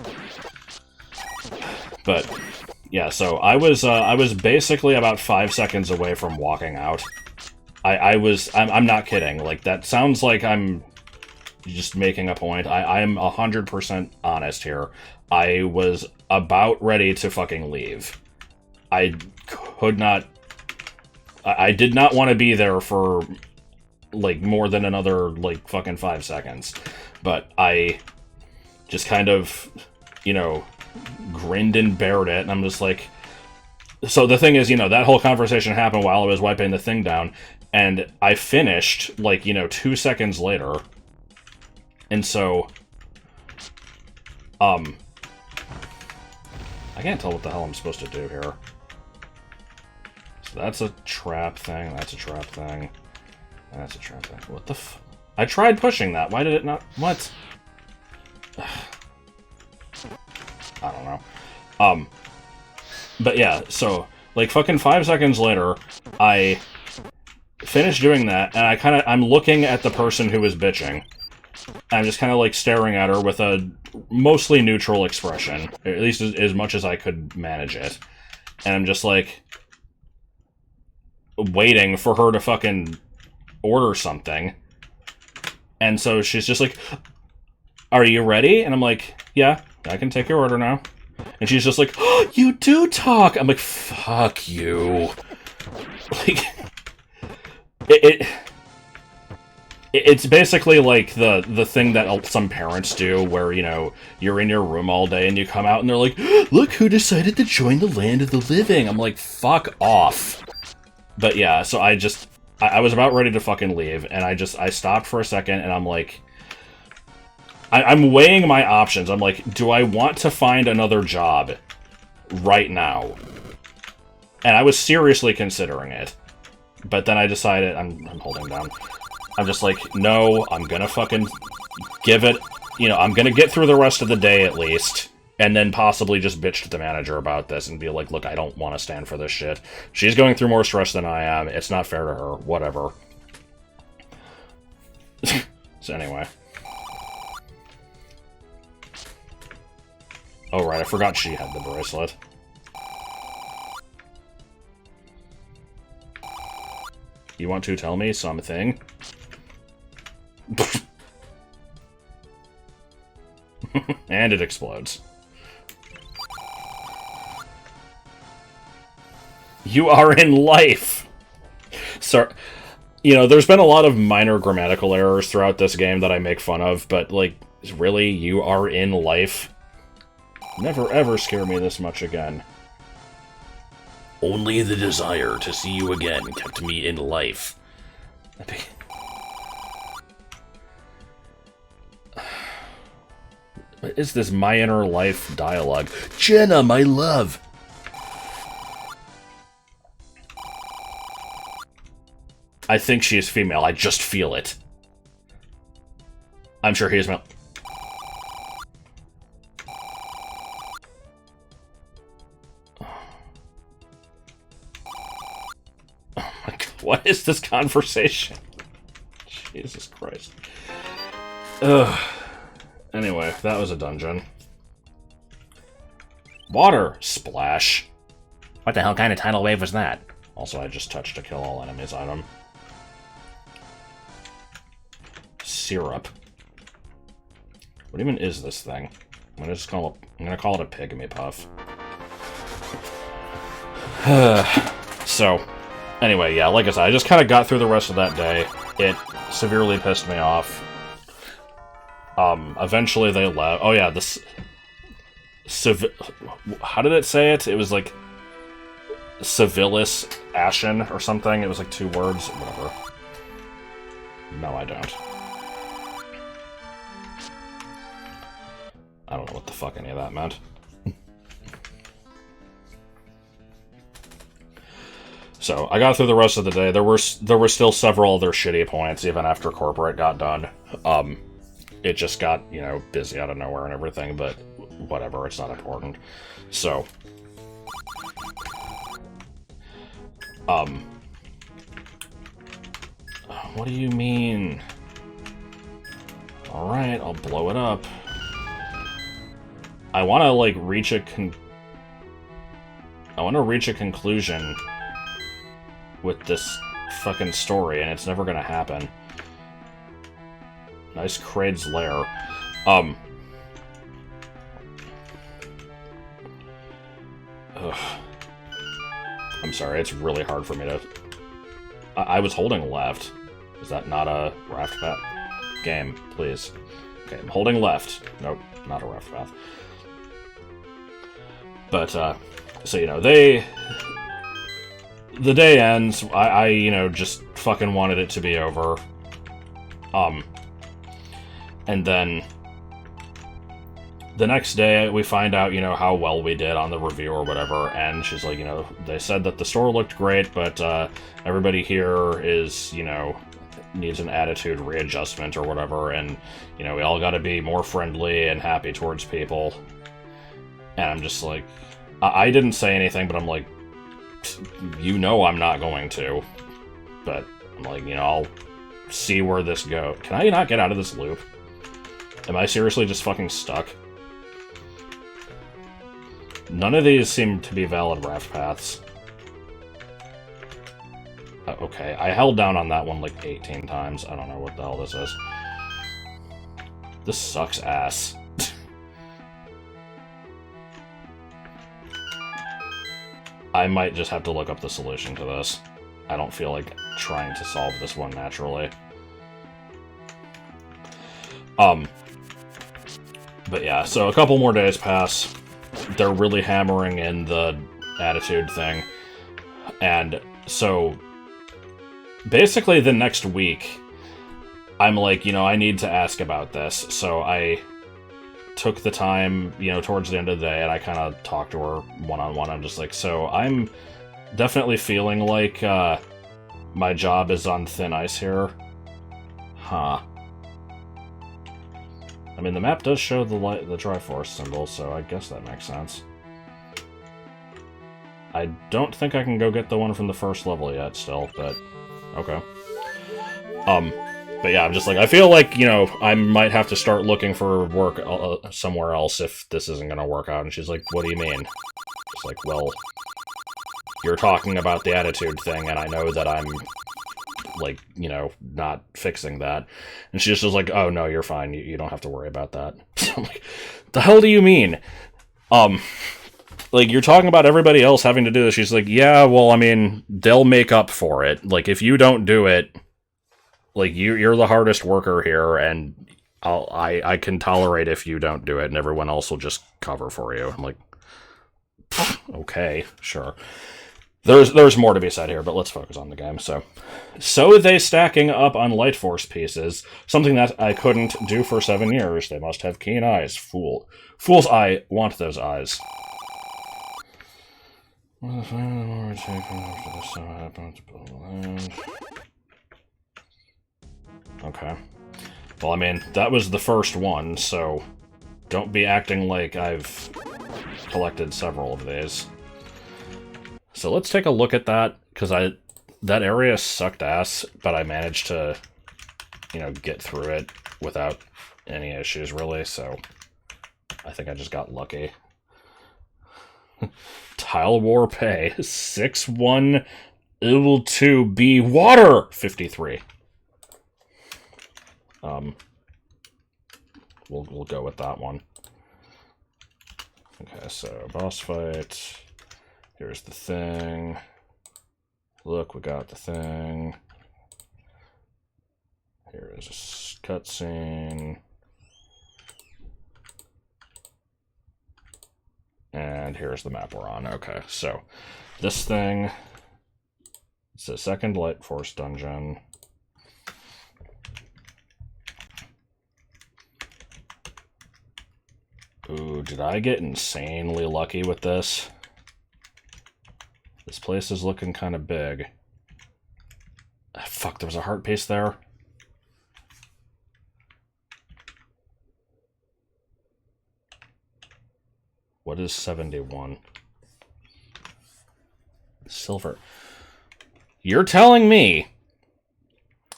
But yeah, so I was basically about 5 seconds away from walking out. I'm not kidding. Like, that sounds like I'm just making a point. I'm 100% honest here. I was about ready to fucking leave. I could not... I did not want to be there for, like, more than another, like, fucking 5 seconds. But I just kind of, you know, grinned and bared it, and I'm just like... So the thing is, you know, that whole conversation happened while I was wiping the thing down, and I finished, like, you know, 2 seconds later. And so, I can't tell what the hell I'm supposed to do here. So that's a trap thing, that's a trap thing, that's a trap thing. What the f... I tried pushing that, why did it not... What? I don't know. But yeah, so, like, fucking 5 seconds later, I finished doing that, and I'm looking at the person who was bitching. I'm just kind of, like, staring at her with a mostly neutral expression, at least as much as I could manage it. And I'm just, like, waiting for her to fucking order something. And so she's just like, "Are you ready?" And I'm like, "Yeah, I can take your order now." And she's just like, "Oh, you do talk!" I'm like, "Fuck you." Like, it's basically like the thing that some parents do, where, you know, you're in your room all day and you come out and they're like, "Look who decided to join the land of the living." I'm like, fuck off. But yeah, so I was about ready to fucking leave, and I stopped for a second, and I'm like, I'm weighing my options. I'm like, do I want to find another job right now? And I was seriously considering it. But then I decided, I'm holding down. I'm just like, no, I'm gonna fucking give it, you know, I'm gonna get through the rest of the day at least, and then possibly just bitch to the manager about this and be like, look, I don't want to stand for this shit. She's going through more stress than I am. It's not fair to her. Whatever. So anyway. Oh, right, I forgot she had the bracelet. You want to tell me something? And it explodes. You are in life! So, you know, there's been a lot of minor grammatical errors throughout this game that I make fun of, but, like, really, you are in life? Never ever scare me this much again. Only the desire to see you again kept me in life. What is this my inner life dialogue? Jenna, my love! I think she is female, I just feel it. I'm sure he is male. Oh my god, what is this conversation? Jesus Christ. Ugh. Anyway, that was a dungeon. Water! Splash. What the hell kind of tidal wave was that? Also, I just touched a kill all enemies item. Syrup. What even is this thing? I'm gonna call it a pygmy puff. So, anyway, yeah, like I said, I just kind of got through the rest of that day. It severely pissed me off. Eventually they left. Oh yeah, this... How did it say it? It was like... Civilis Ashen or something. It was like 2 words. Whatever. No, I don't. I don't know what the fuck any of that meant. So, I got through the rest of the day. There were still several other shitty points, even after corporate got done. It just got, you know, busy out of nowhere and everything, but whatever, it's not important. So, what do you mean? Alright, I'll blow it up. I want to, like, reach a conclusion with this fucking story, and it's never gonna happen. Nice Kraid's lair. Ugh. I'm sorry, it's really hard for me to... I was holding left. Is that not a raft path? Game, please. Okay, I'm holding left. Nope, not a raft path. But, so, you know, the day ends. I, you know, just fucking wanted it to be over. And then the next day we find out, you know, how well we did on the review or whatever, and she's like, you know, they said that the store looked great, but everybody here is, you know, needs an attitude readjustment or whatever, and, you know, we all gotta be more friendly and happy towards people. And I'm just like, I didn't say anything, but I'm like, you know I'm not going to. But I'm like, you know, I'll see where this goes. Can I not get out of this loop? Am I seriously just fucking stuck? None of these seem to be valid raft paths. Okay, I held down on that one like 18 times. I don't know what the hell this is. This sucks ass. I might just have to look up the solution to this. I don't feel like trying to solve this one naturally. But yeah, so a couple more days pass. They're really hammering in the attitude thing. And so, basically the next week, I'm like, you know, I need to ask about this. So I took the time, you know, towards the end of the day, and I kind of talked to her one-on-one. I'm just like, so I'm definitely feeling like my job is on thin ice here. Huh. I mean, the map does show the Triforce symbol, so I guess that makes sense. I don't think I can go get the one from the first level yet still, but okay. But yeah, I'm just like, I feel like, you know, I might have to start looking for work somewhere else if this isn't gonna work out. And she's like, what do you mean? Just like, well, you're talking about the attitude thing, and I know that I'm, like, you know, not fixing that. And she just was like, oh, no, you're fine. You don't have to worry about that. I'm like, the hell do you mean? Like, you're talking about everybody else having to do this. She's like, yeah, well, I mean, they'll make up for it. Like, if you don't do it, like, you're the hardest worker here, and I can tolerate if you don't do it, and everyone else will just cover for you. I'm like, okay, sure. There's more to be said here, but let's focus on the game. So they stacking up on Light Force pieces, something that I couldn't do for 7 years. They must have keen eyes. Fool's eye, want those eyes. Okay. Well, I mean, that was the first one, so don't be acting like I've collected several of these. So let's take a look at that, because that area sucked ass, but I managed to, you know, get through it without any issues, really, so I think I just got lucky. Tile War Pay, 6-1, Evil 2B, Water, 53. We'll go with that one. Okay, so boss fight. Here's the thing. Look, we got the thing. Here is a cutscene. And here's the map we're on. Okay, so this thing, it's a second Light Force dungeon. Ooh, did I get insanely lucky with this? This place is looking kind of big. Ah, fuck, there was a heart piece there. What is 71? Silver. You're telling me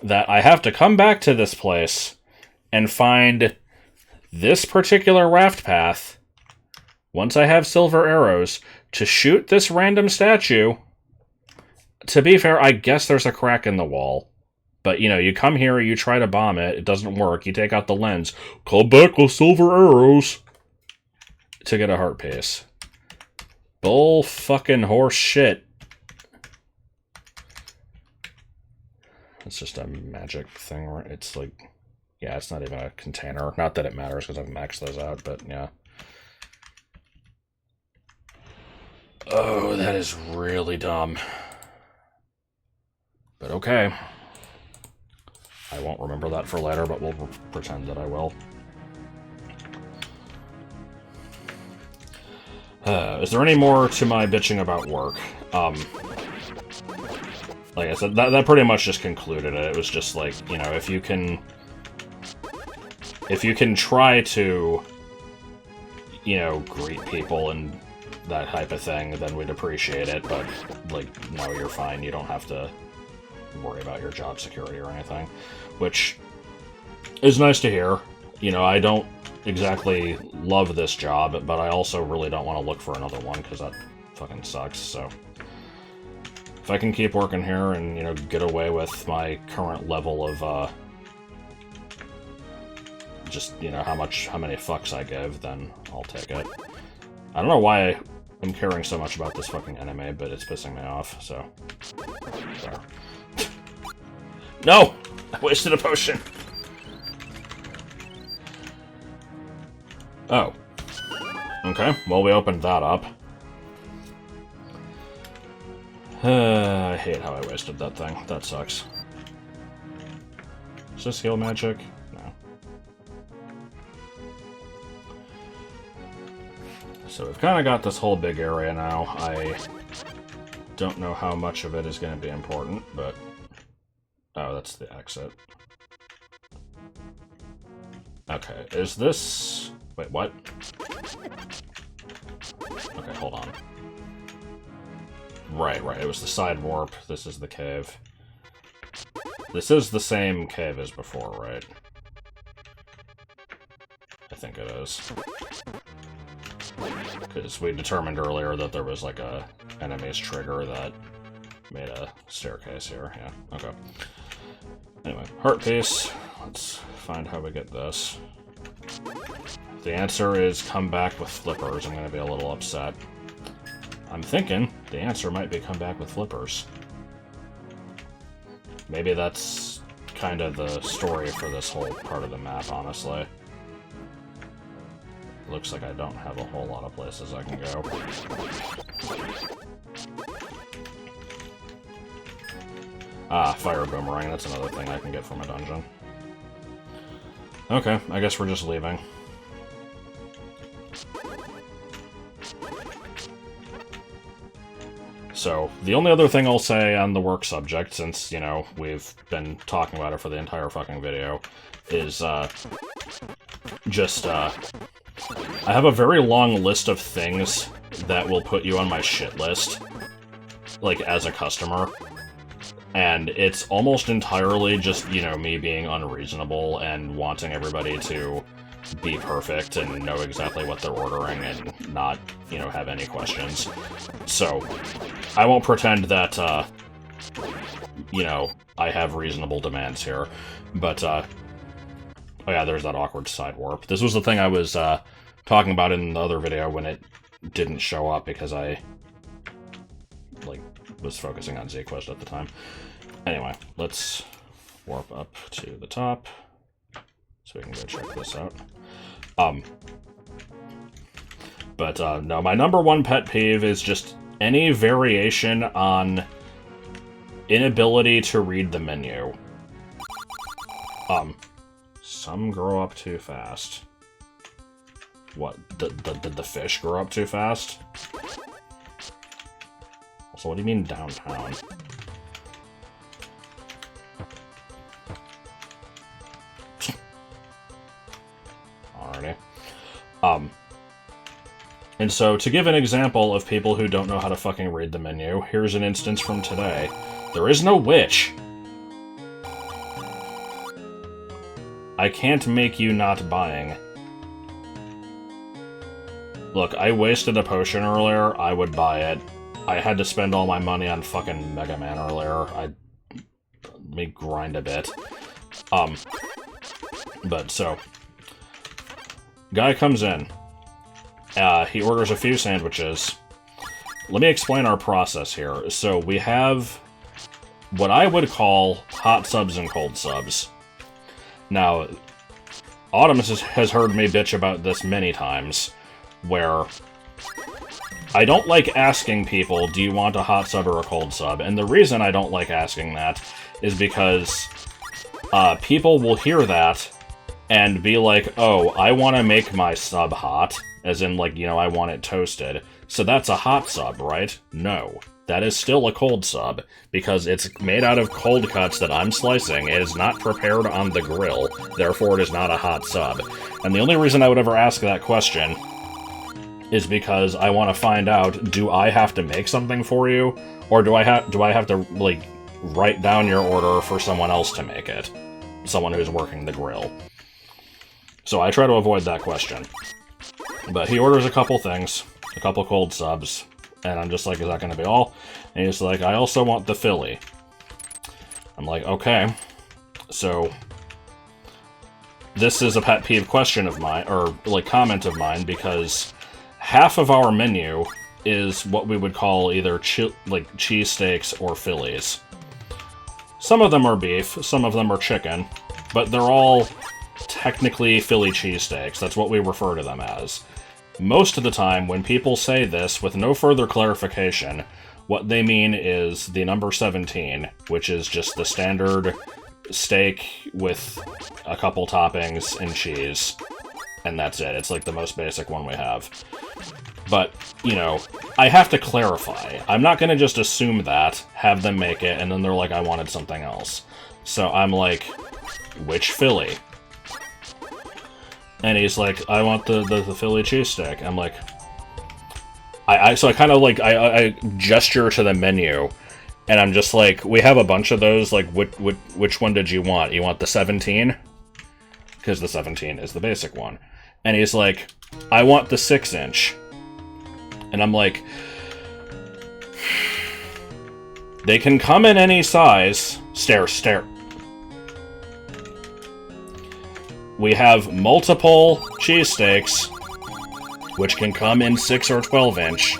that I have to come back to this place and find this particular raft path once I have silver arrows, to shoot this random statue. To be fair, I guess there's a crack in the wall. But, you know, you come here, you try to bomb it, it doesn't work, you take out the lens, come back with silver arrows to get a heart piece. Bull fucking horse shit. It's just a magic thing, right? It's like, yeah, it's not even a container. Not that it matters, because I've maxed those out, but yeah. Oh, that is really dumb. But okay. I won't remember that for later, but we'll pretend that I will. Is there any more to my bitching about work? Like I said, that pretty much just concluded it. It was just like, you know, if you can try to, you know, greet people and that type of thing, then we'd appreciate it, but, like, no, you're fine. You don't have to worry about your job security or anything, which is nice to hear. You know, I don't exactly love this job, but I also really don't want to look for another one, because that fucking sucks, so... If I can keep working here and, you know, get away with my current level of, just, you know, how many fucks I give, then I'll take it. I don't know why I'm caring so much about this fucking anime, but it's pissing me off, so... There. No! I wasted a potion! Oh. Okay, well, we opened that up. I hate how I wasted that thing. That sucks. Is this heal magic? No. So we've kind of got this whole big area now. I don't know how much of it is going to be important, but... Oh, that's the exit. Okay, is this... Wait, what? Okay, hold on. Right, it was the side warp. This is the cave. This is the same cave as before, right? I think it is. Because we determined earlier that there was like a enemy's trigger that made a staircase here. Yeah, okay. Anyway, heart piece. Let's find how we get this. If the answer is come back with flippers, I'm going to be a little upset. I'm thinking the answer might be come back with flippers. Maybe that's kind of the story for this whole part of the map, honestly. Looks like I don't have a whole lot of places I can go. Ah, fire boomerang, that's another thing I can get from a dungeon. Okay, I guess we're just leaving. So, the only other thing I'll say on the work subject, since, you know, we've been talking about it for the entire fucking video, is, I have a very long list of things that will put you on my shit list, like, as a customer. And it's almost entirely just, you know, me being unreasonable and wanting everybody to be perfect and know exactly what they're ordering and not, you know, have any questions. So, I won't pretend that, you know, I have reasonable demands here. But, oh yeah, there's that awkward side warp. This was the thing I was, talking about in the other video when it didn't show up because I, like, was focusing on Z-Quest at the time. Anyway, let's warp up to the top so we can go check this out. No, my number one pet peeve is just any variation on inability to read the menu. Some grow up too fast. What, did the fish grow up too fast? Also, what do you mean downtown? Alrighty. And so, to give an example of people who don't know how to fucking read the menu, here's an instance from today. There is no witch. I can't make you not buying. Look, I wasted a potion earlier, I would buy it. I had to spend all my money on fucking Mega Man earlier. Let me grind a bit. But so... Guy comes in. He orders a few sandwiches. Let me explain our process here. So we have what I would call hot subs and cold subs. Now, Autumn has heard me bitch about this many times, where I don't like asking people, do you want a hot sub or a cold sub? And the reason I don't like asking that is because people will hear that and be like, oh, I want to make my sub hot, as in, like, you know, I want it toasted. So that's a hot sub, right? No. That is still a cold sub, because it's made out of cold cuts that I'm slicing. It is not prepared on the grill, therefore it is not a hot sub. And the only reason I would ever ask that question is because I want to find out, do I have to make something for you? Or do I have to, like, write down your order for someone else to make it? Someone who's working the grill. So I try to avoid that question. But he orders a couple things, a couple cold subs, and I'm just like, is that going to be all? And he's like, I also want the Philly. I'm like, okay. So, this is a pet peeve question of mine, or, like, comment of mine, because half of our menu is what we would call either, like, cheesesteaks or Phillies. Some of them are beef, some of them are chicken, but they're all technically Philly cheesesteaks. That's what we refer to them as. Most of the time, when people say this with no further clarification, what they mean is the number 17, which is just the standard steak with a couple toppings and cheese, and that's it. It's like the most basic one we have. But, you know, I have to clarify. I'm not going to just assume that, have them make it, and then they're like, I wanted something else. So I'm like, which Philly? And he's like, I want the Philly cheesesteak. I'm like, so I kind of like, I gesture to the menu, and I'm just like, we have a bunch of those, like, which one did you want? You want the 17? Because the 17 is the basic one. And he's like, I want the 6-inch. And I'm like, they can come in any size. Stare. We have multiple cheesesteaks, which can come in 6 or 12-inch.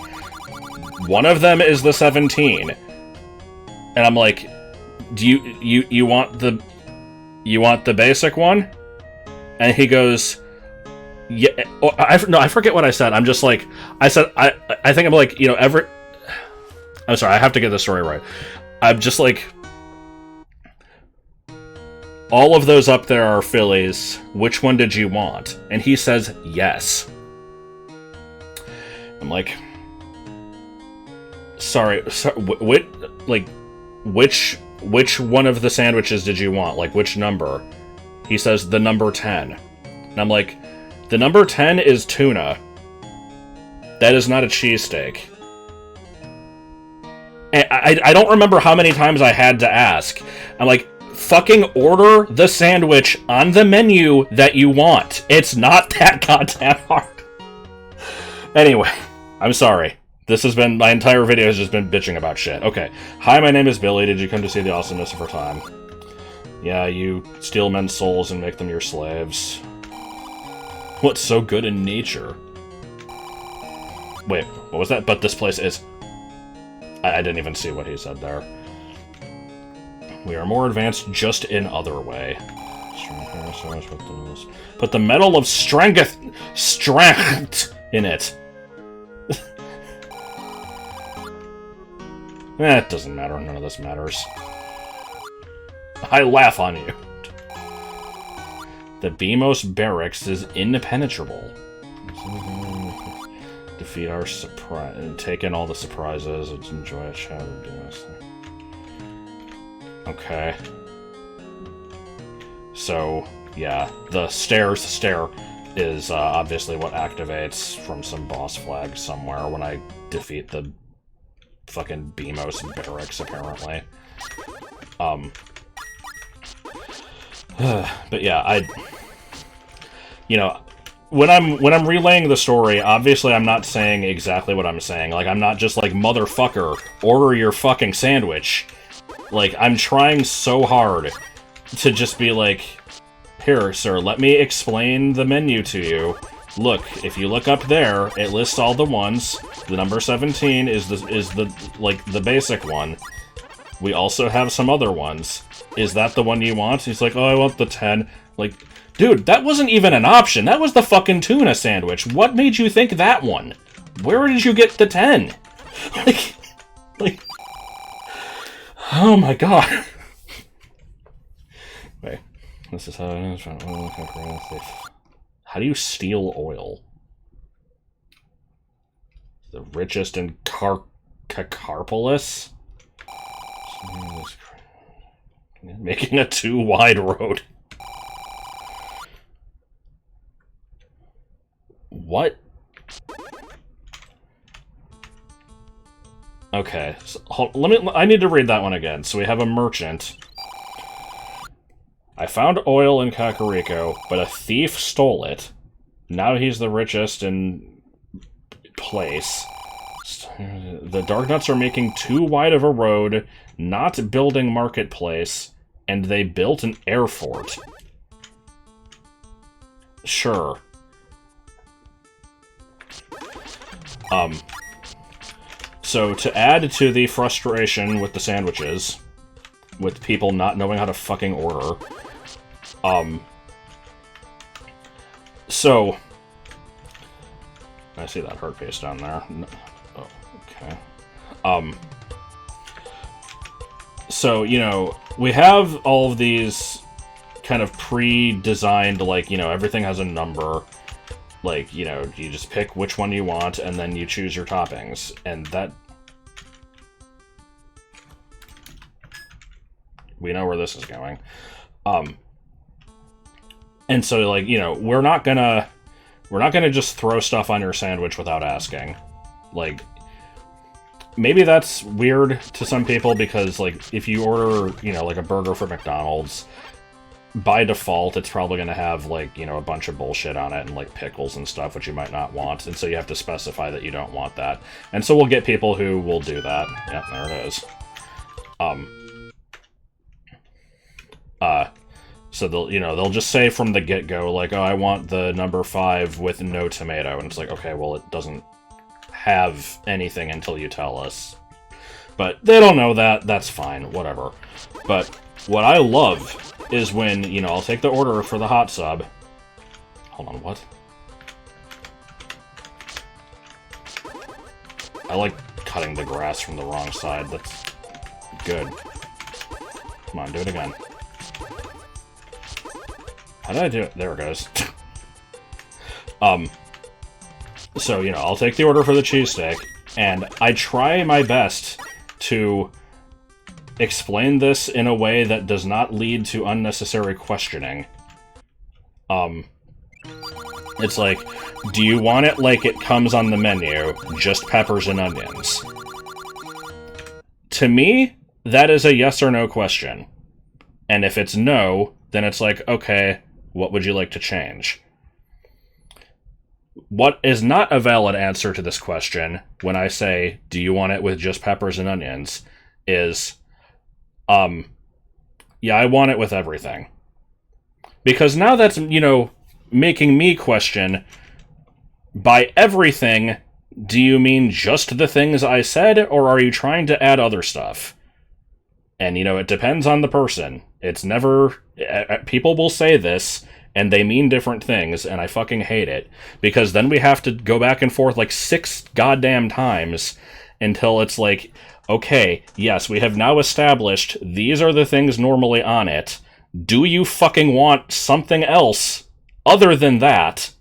One of them is the 17. And I'm like, do you want the basic one? And he goes, yeah. I forget what I said. I'm just like, I think I'm like, you know, I'm sorry, I have to get the story right. I'm just like, all of those up there are Phillies. Which one did you want? And he says, yes. I'm like, sorry, which one of the sandwiches did you want? Like, which number? He says, the number 10. And I'm like, the number 10 is tuna. That is not a cheesesteak. And I don't remember how many times I had to ask. I'm like, fucking order the sandwich on the menu that you want. It's not that goddamn hard. Anyway, I'm sorry. This has been, my entire video has just been bitching about shit. Okay. Hi, my name is Billy. Did you come to see the awesomeness of our time? Yeah, you steal men's souls and make them your slaves. What's so good in nature? Wait, what was that? But this place is... I didn't even see what he said there. We are more advanced just in other way. Put the metal of strength in it. It doesn't matter. None of this matters. I laugh on you. The Beamos Barracks is impenetrable. Defeat our surprise and take in all the surprises. Enjoy a shadow doing this. Okay. So, yeah, the stair is obviously what activates from some boss flag somewhere when I defeat the fucking Beamos Barracks, apparently. But yeah, you know, when I'm relaying the story, obviously I'm not saying exactly what I'm saying. Like, I'm not just like, motherfucker, order your fucking sandwich. Like, I'm trying so hard to just be like, here, sir, let me explain the menu to you. Look, if you look up there, it lists all the ones. The number 17 is the basic one. We also have some other ones. Is that the one you want? He's like, oh, I want the 10. Like, dude, that wasn't even an option. That was the fucking tuna sandwich. What made you think that one? Where did you get the 10? Like, oh my god. Wait, this is how it is. How do you steal oil? The richest in Carpolis? Making a too-wide road. What? Okay, so, I need to read that one again. So we have a merchant. I found oil in Kakariko, but a thief stole it. Now he's the richest in place. The Darknuts are making too wide of a road, not building marketplace, and they built an air fort. Sure. So to add to the frustration with the sandwiches, with people not knowing how to fucking order, so I see that heart piece down there. Oh, okay. So, you know, we have all of these kind of pre-designed, like, you know, everything has a number. Like, you know, you just pick which one you want, and then you choose your toppings. And that... we know where this is going. And so, like, you know, we're not gonna just throw stuff on your sandwich without asking. Like, maybe that's weird to some people because, like, if you order, you know, like a burger from McDonald's, by default, it's probably going to have, like, you know, a bunch of bullshit on it and, like, pickles and stuff, which you might not want. And so you have to specify that you don't want that. And so we'll get people who will do that. Yeah, there it is. So they'll, you know, they'll just say from the get-go, like, oh, I want the number 5 with no tomato. And it's like, okay, well, it doesn't have anything until you tell us. But they don't know that. That's fine. Whatever. But what I love is when, you know, I'll take the order for the hot sub. Hold on, what? I like cutting the grass from the wrong side. That's good. Come on, do it again. How did I do it? There it goes. So, you know, I'll take the order for the cheesesteak, and I try my best to explain this in a way that does not lead to unnecessary questioning. It's like, do you want it like it comes on the menu, just peppers and onions? To me, that is a yes or no question. And if it's no, then it's like, okay, what would you like to change? What is not a valid answer to this question, when I say, do you want it with just peppers and onions, is, yeah, I want it with everything. Because now that's, you know, making me question, by everything, do you mean just the things I said, or are you trying to add other stuff? And, you know, it depends on the person. It's never... people will say this, and they mean different things, and I fucking hate it. Because then we have to go back and forth like 6 goddamn times until it's like, okay, yes, we have now established these are the things normally on it. Do you fucking want something else other than that?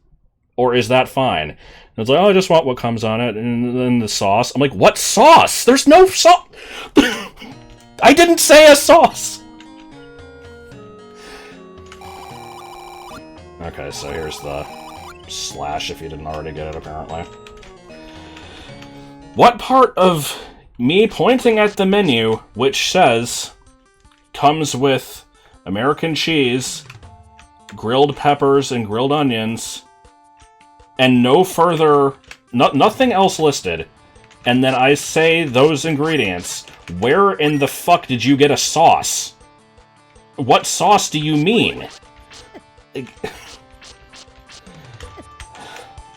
Or is that fine? And it's like, oh, I just want what comes on it, and then the sauce. I'm like, what sauce? There's no sauce! I didn't say a sauce! Okay, so here's the slash if you didn't already get it, apparently. What part of me pointing at the menu, which says, comes with American cheese, grilled peppers, and grilled onions, and no further... nothing else listed. And then I say those ingredients. Where in the fuck did you get a sauce? What sauce do you mean?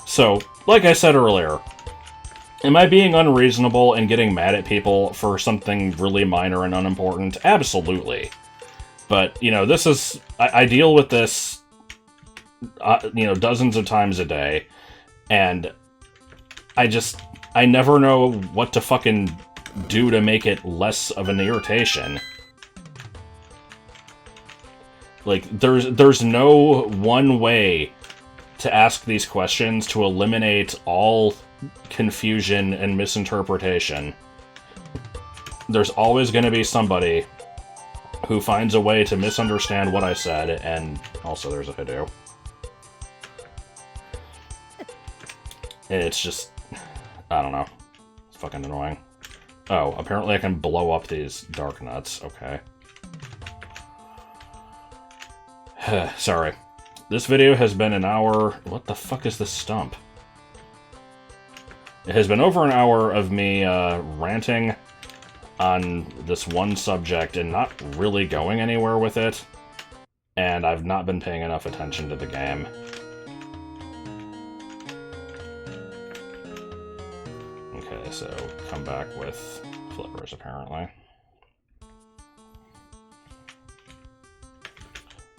So, like I said earlier, am I being unreasonable and getting mad at people for something really minor and unimportant? Absolutely. But, you know, this is... I deal with this, you know, dozens of times a day, and I never know what to fucking do to make it less of an irritation. Like, there's no one way to ask these questions to eliminate all confusion and misinterpretation. There's always going to be somebody who finds a way to misunderstand what I said, and also there's a Hideo. And it's just... I don't know. It's fucking annoying. Oh, apparently I can blow up these dark nuts. Okay. Sorry. This video has been an hour... What the fuck is this stump? It has been over an hour of me ranting on this one subject and not really going anywhere with it. And I've not been paying enough attention to the game. Okay, so come back with flippers, apparently.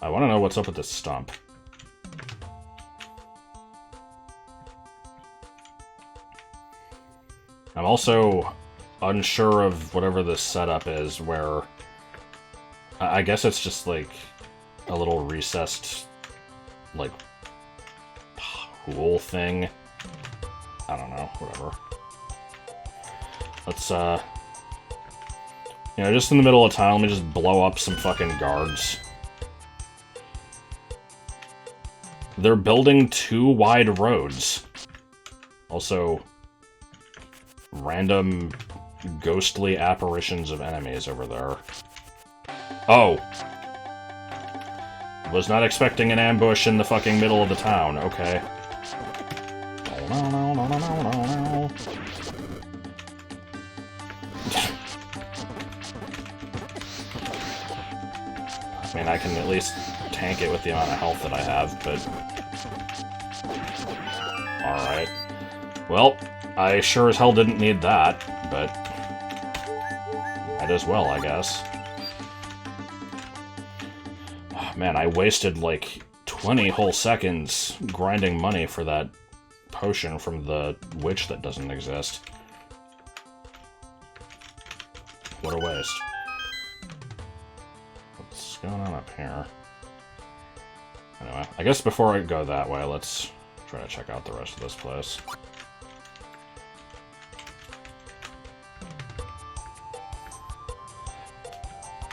I want to know what's up with this stump. I'm also unsure of whatever this setup is, where... I guess it's just, like, a little recessed, like, pool thing. I don't know, whatever. Let's, you know, just in the middle of town, let me just blow up some fucking guards. They're building 2 wide roads. Also, random ghostly apparitions of enemies over there. Oh. Was not expecting an ambush in the fucking middle of the town. Okay. I mean, I can at least tank it with the amount of health that I have, but... Alright. Well, I sure as hell didn't need that, but... might as well, I guess. Oh, man, I wasted, like, 20 whole seconds grinding money for that potion from the witch that doesn't exist. What a waste. What's going on up here? Anyway, I guess before I go that way, let's try to check out the rest of this place.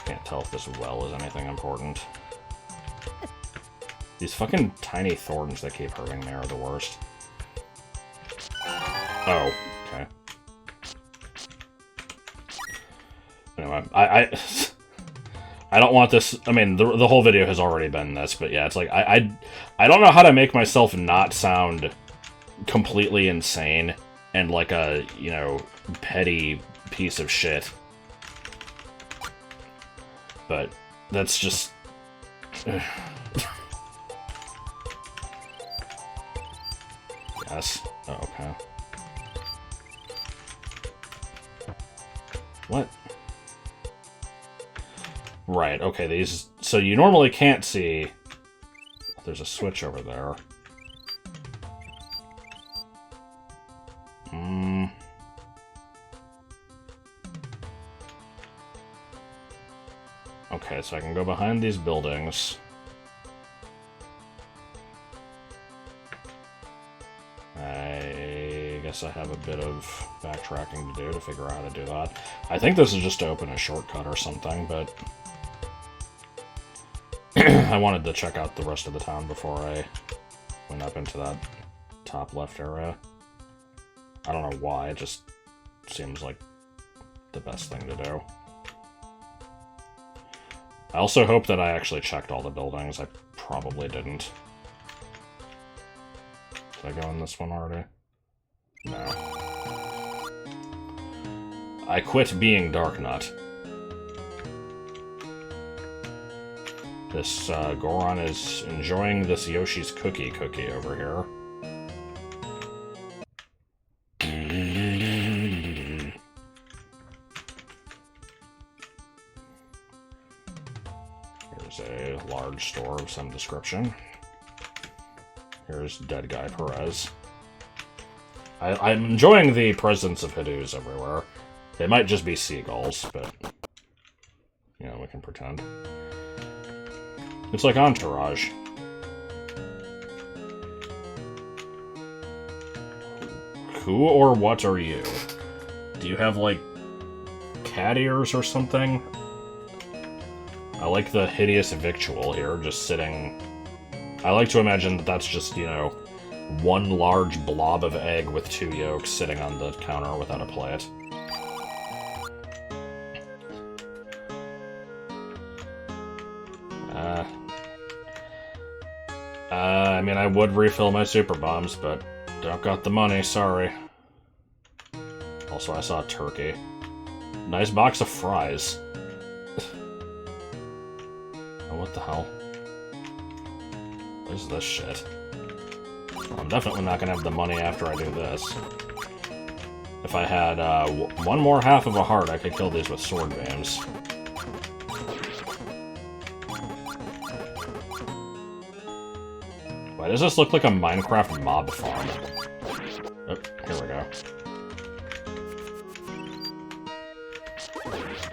Can't tell if this well is anything important. These fucking tiny thorns that keep hurting me are the worst. Oh, okay. Anyway, I don't want this... I mean, the whole video has already been this, but yeah, it's like, I don't know how to make myself not sound completely insane and like a, you know, petty piece of shit. But that's just... Yes. Oh, okay. What? Right, okay, these... So you normally can't see... There's a switch over there. Okay, so I can go behind these buildings. I guess I have a bit of backtracking to do to figure out how to do that. I think this is just to open a shortcut or something, but... I wanted to check out the rest of the town before I went up into that top left area. I don't know why, it just seems like the best thing to do. I also hope that I actually checked all the buildings. I probably didn't. Did I go in this one already? No. I quit being Darknut. This, Goron is enjoying this Yoshi's cookie over here. Here's a large store of some description. Here's Dead Guy Perez. I'm enjoying the presence of Hidus everywhere. They might just be seagulls, but... you know, we can pretend. It's like Entourage. Who or what are you? Do you have, like, cat ears or something? I like the hideous victual here, just sitting... I like to imagine that that's just, you know, one large blob of egg with 2 yolks sitting on the counter without a plate. I mean, I would refill my super bombs, but don't got the money, sorry. Also, I saw a turkey. Nice box of fries. Oh, what the hell? What is this shit? I'm definitely not gonna have the money after I do this. If I had one more half of a heart, I could kill these with sword beams. Why does this look like a Minecraft mob farm? Oh, here we go.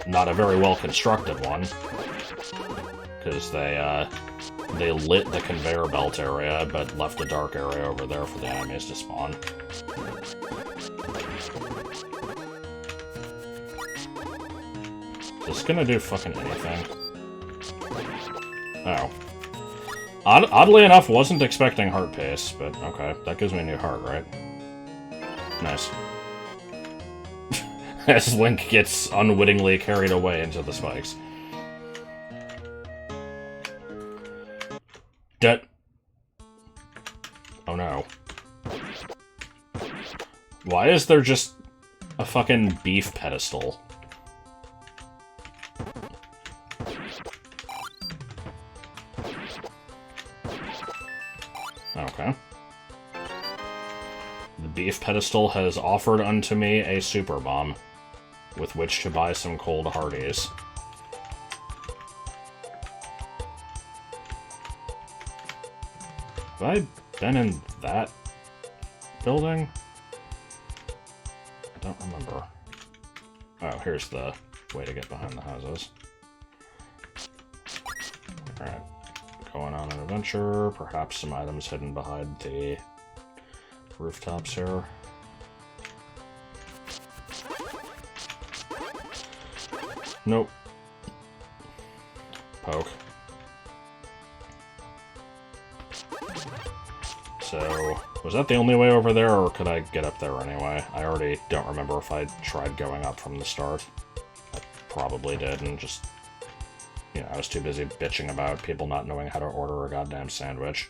Not a very well constructed one. Because they lit the conveyor belt area, but left the dark area over there for the enemies to spawn. Is this gonna do fucking anything? Oh. Oddly enough, wasn't expecting heart pace, but okay. That gives me a new heart, right? Nice. As Link gets unwittingly carried away into the spikes. Oh no. Why is there just a fucking beef pedestal? Okay. The beef pedestal has offered unto me a super bomb, with which to buy some cold hearties. Have I been in that building? I don't remember. Oh, here's the way to get behind the houses. Alright. Going on an adventure. Perhaps some items hidden behind the rooftops here. Nope. Poke. So, was that the only way over there, or could I get up there anyway? I already don't remember if I tried going up from the start. I probably did, and just, you know, I was too busy bitching about people not knowing how to order a goddamn sandwich.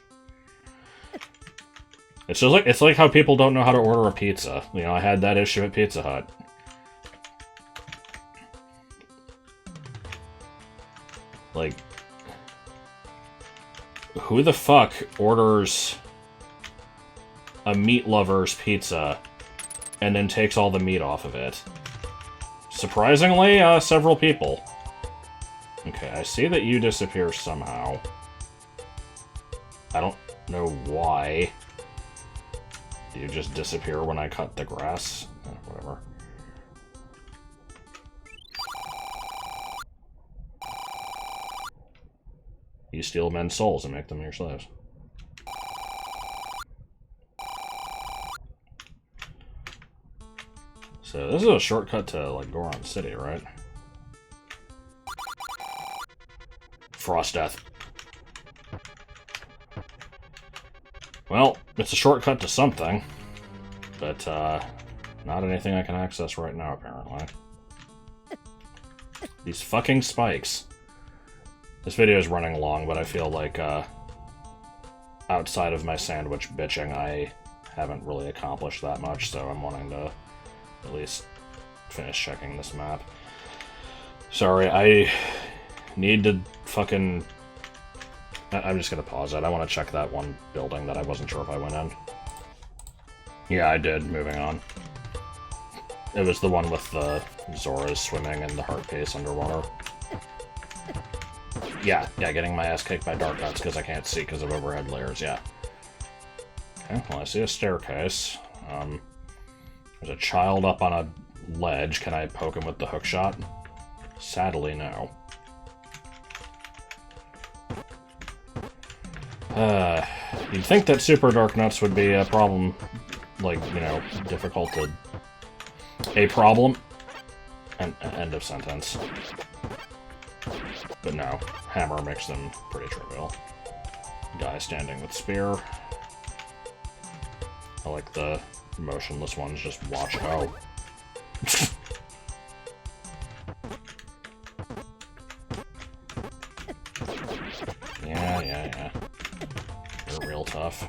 It's just like, it's like how people don't know how to order a pizza. You know, I had that issue at Pizza Hut. Like, who the fuck orders a meat lover's pizza and then takes all the meat off of it? Surprisingly, several people. Okay, I see that you disappear somehow. I don't know why. Do you just disappear when I cut the grass? Whatever. You steal men's souls and make them your slaves. So this is a shortcut to, like, Goron City, right? Frost Death. Well, it's a shortcut to something, but not anything I can access right now, apparently. These fucking spikes. This video is running long, but I feel like, outside of my sandwich bitching, I haven't really accomplished that much, so I'm wanting to at least finish checking this map. Sorry, I need to fucking... I'm just gonna pause it. I want to check that one building that I wasn't sure if I went in. Yeah, I did. Moving on. It was the one with the Zoras swimming and the heart pace underwater. Yeah, getting my ass kicked by dark nuts because I can't see because of overhead layers, yeah. Okay, well, I see a staircase. There's a child up on a ledge. Can I poke him with the hook shot? Sadly, no. You'd think that super dark nuts would be a problem, like, you know, difficult to... A problem? End of sentence. But no, hammer makes them pretty trivial. Guy standing with spear. I like the motionless ones just watch. Oh. Yeah. They're real tough.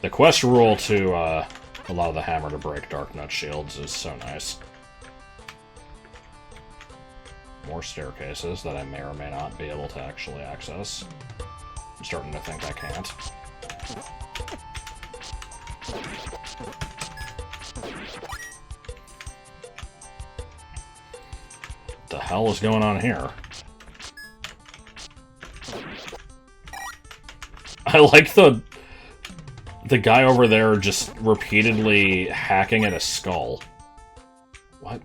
The quest rule to allow the hammer to break dark nut shields is so nice. More staircases that I may or may not be able to actually access. I'm starting to think I can't. What the hell is going on here? I like the guy over there just repeatedly hacking at a skull. What?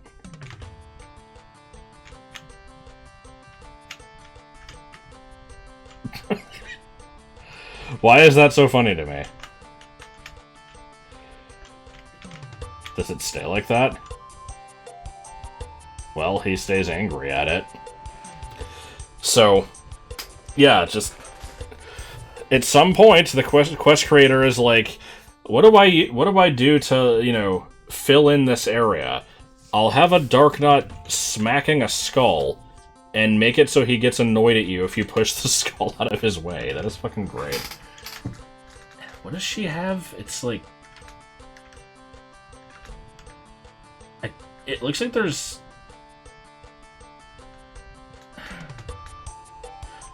Why is that so funny to me? Does it stay like that? Well, he stays angry at it. So, yeah, just... At some point, the quest creator is like, what do I do to, you know, fill in this area? I'll have a dark nut smacking a skull and make it so he gets annoyed at you if you push the skull out of his way. That is fucking great. What does she have? It's like... It looks like there's...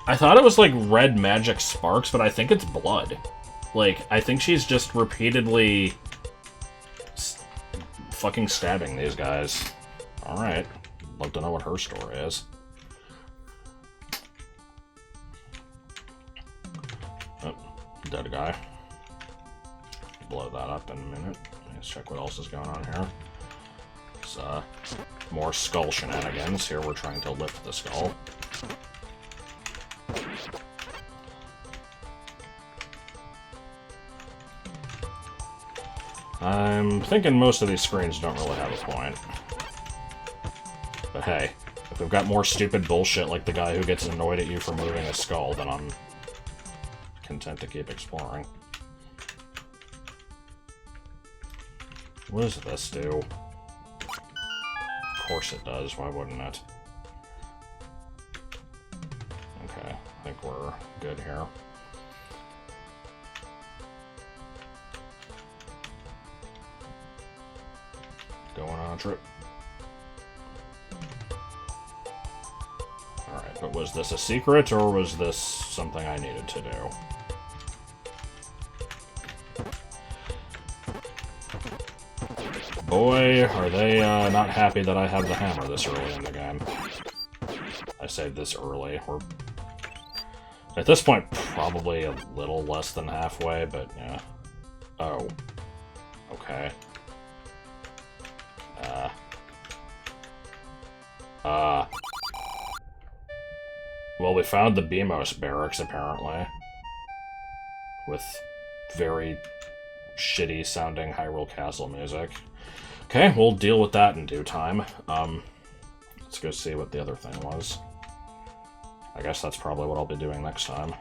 I thought it was like red magic sparks, but I think it's blood. Like, I think she's just repeatedly fucking stabbing these guys. Alright. Love to know what her story is. Oh, dead guy. Blow that up in a minute. Let's check what else is going on here. It's, more skull shenanigans. Here we're trying to lift the skull. I'm thinking most of these screens don't really have a point. But hey, if we've got more stupid bullshit like the guy who gets annoyed at you for moving a skull, then I'm content to keep exploring. What does this do? Of course it does, why wouldn't it? Okay, I think we're good here. Going on a trip. Alright, but was this a secret, or was this something I needed to do? Boy, are they not happy that I have the hammer this early in the game. I say this early. We're, at this point, probably a little less than halfway, but yeah. Oh. Okay. Well, we found the Beamos barracks, apparently. With very shitty-sounding Hyrule Castle music. Okay, we'll deal with that in due time. Let's go see what the other thing was. I guess that's probably what I'll be doing next time.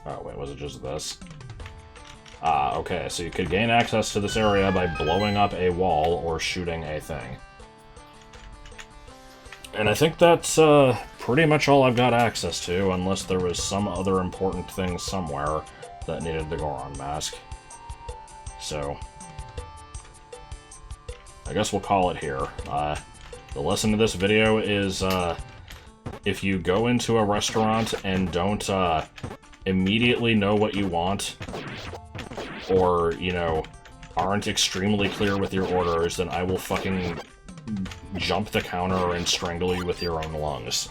Oh, wait, was it just this? Ah, okay, so you could gain access to this area by blowing up a wall or shooting a thing. And I think that's pretty much all I've got access to, unless there was some other important thing somewhere that needed the Goron mask. So, I guess we'll call it here. The lesson of this video is, if you go into a restaurant and don't, immediately know what you want, or, you know, aren't extremely clear with your orders, then I will fucking jump the counter and strangle you with your own lungs.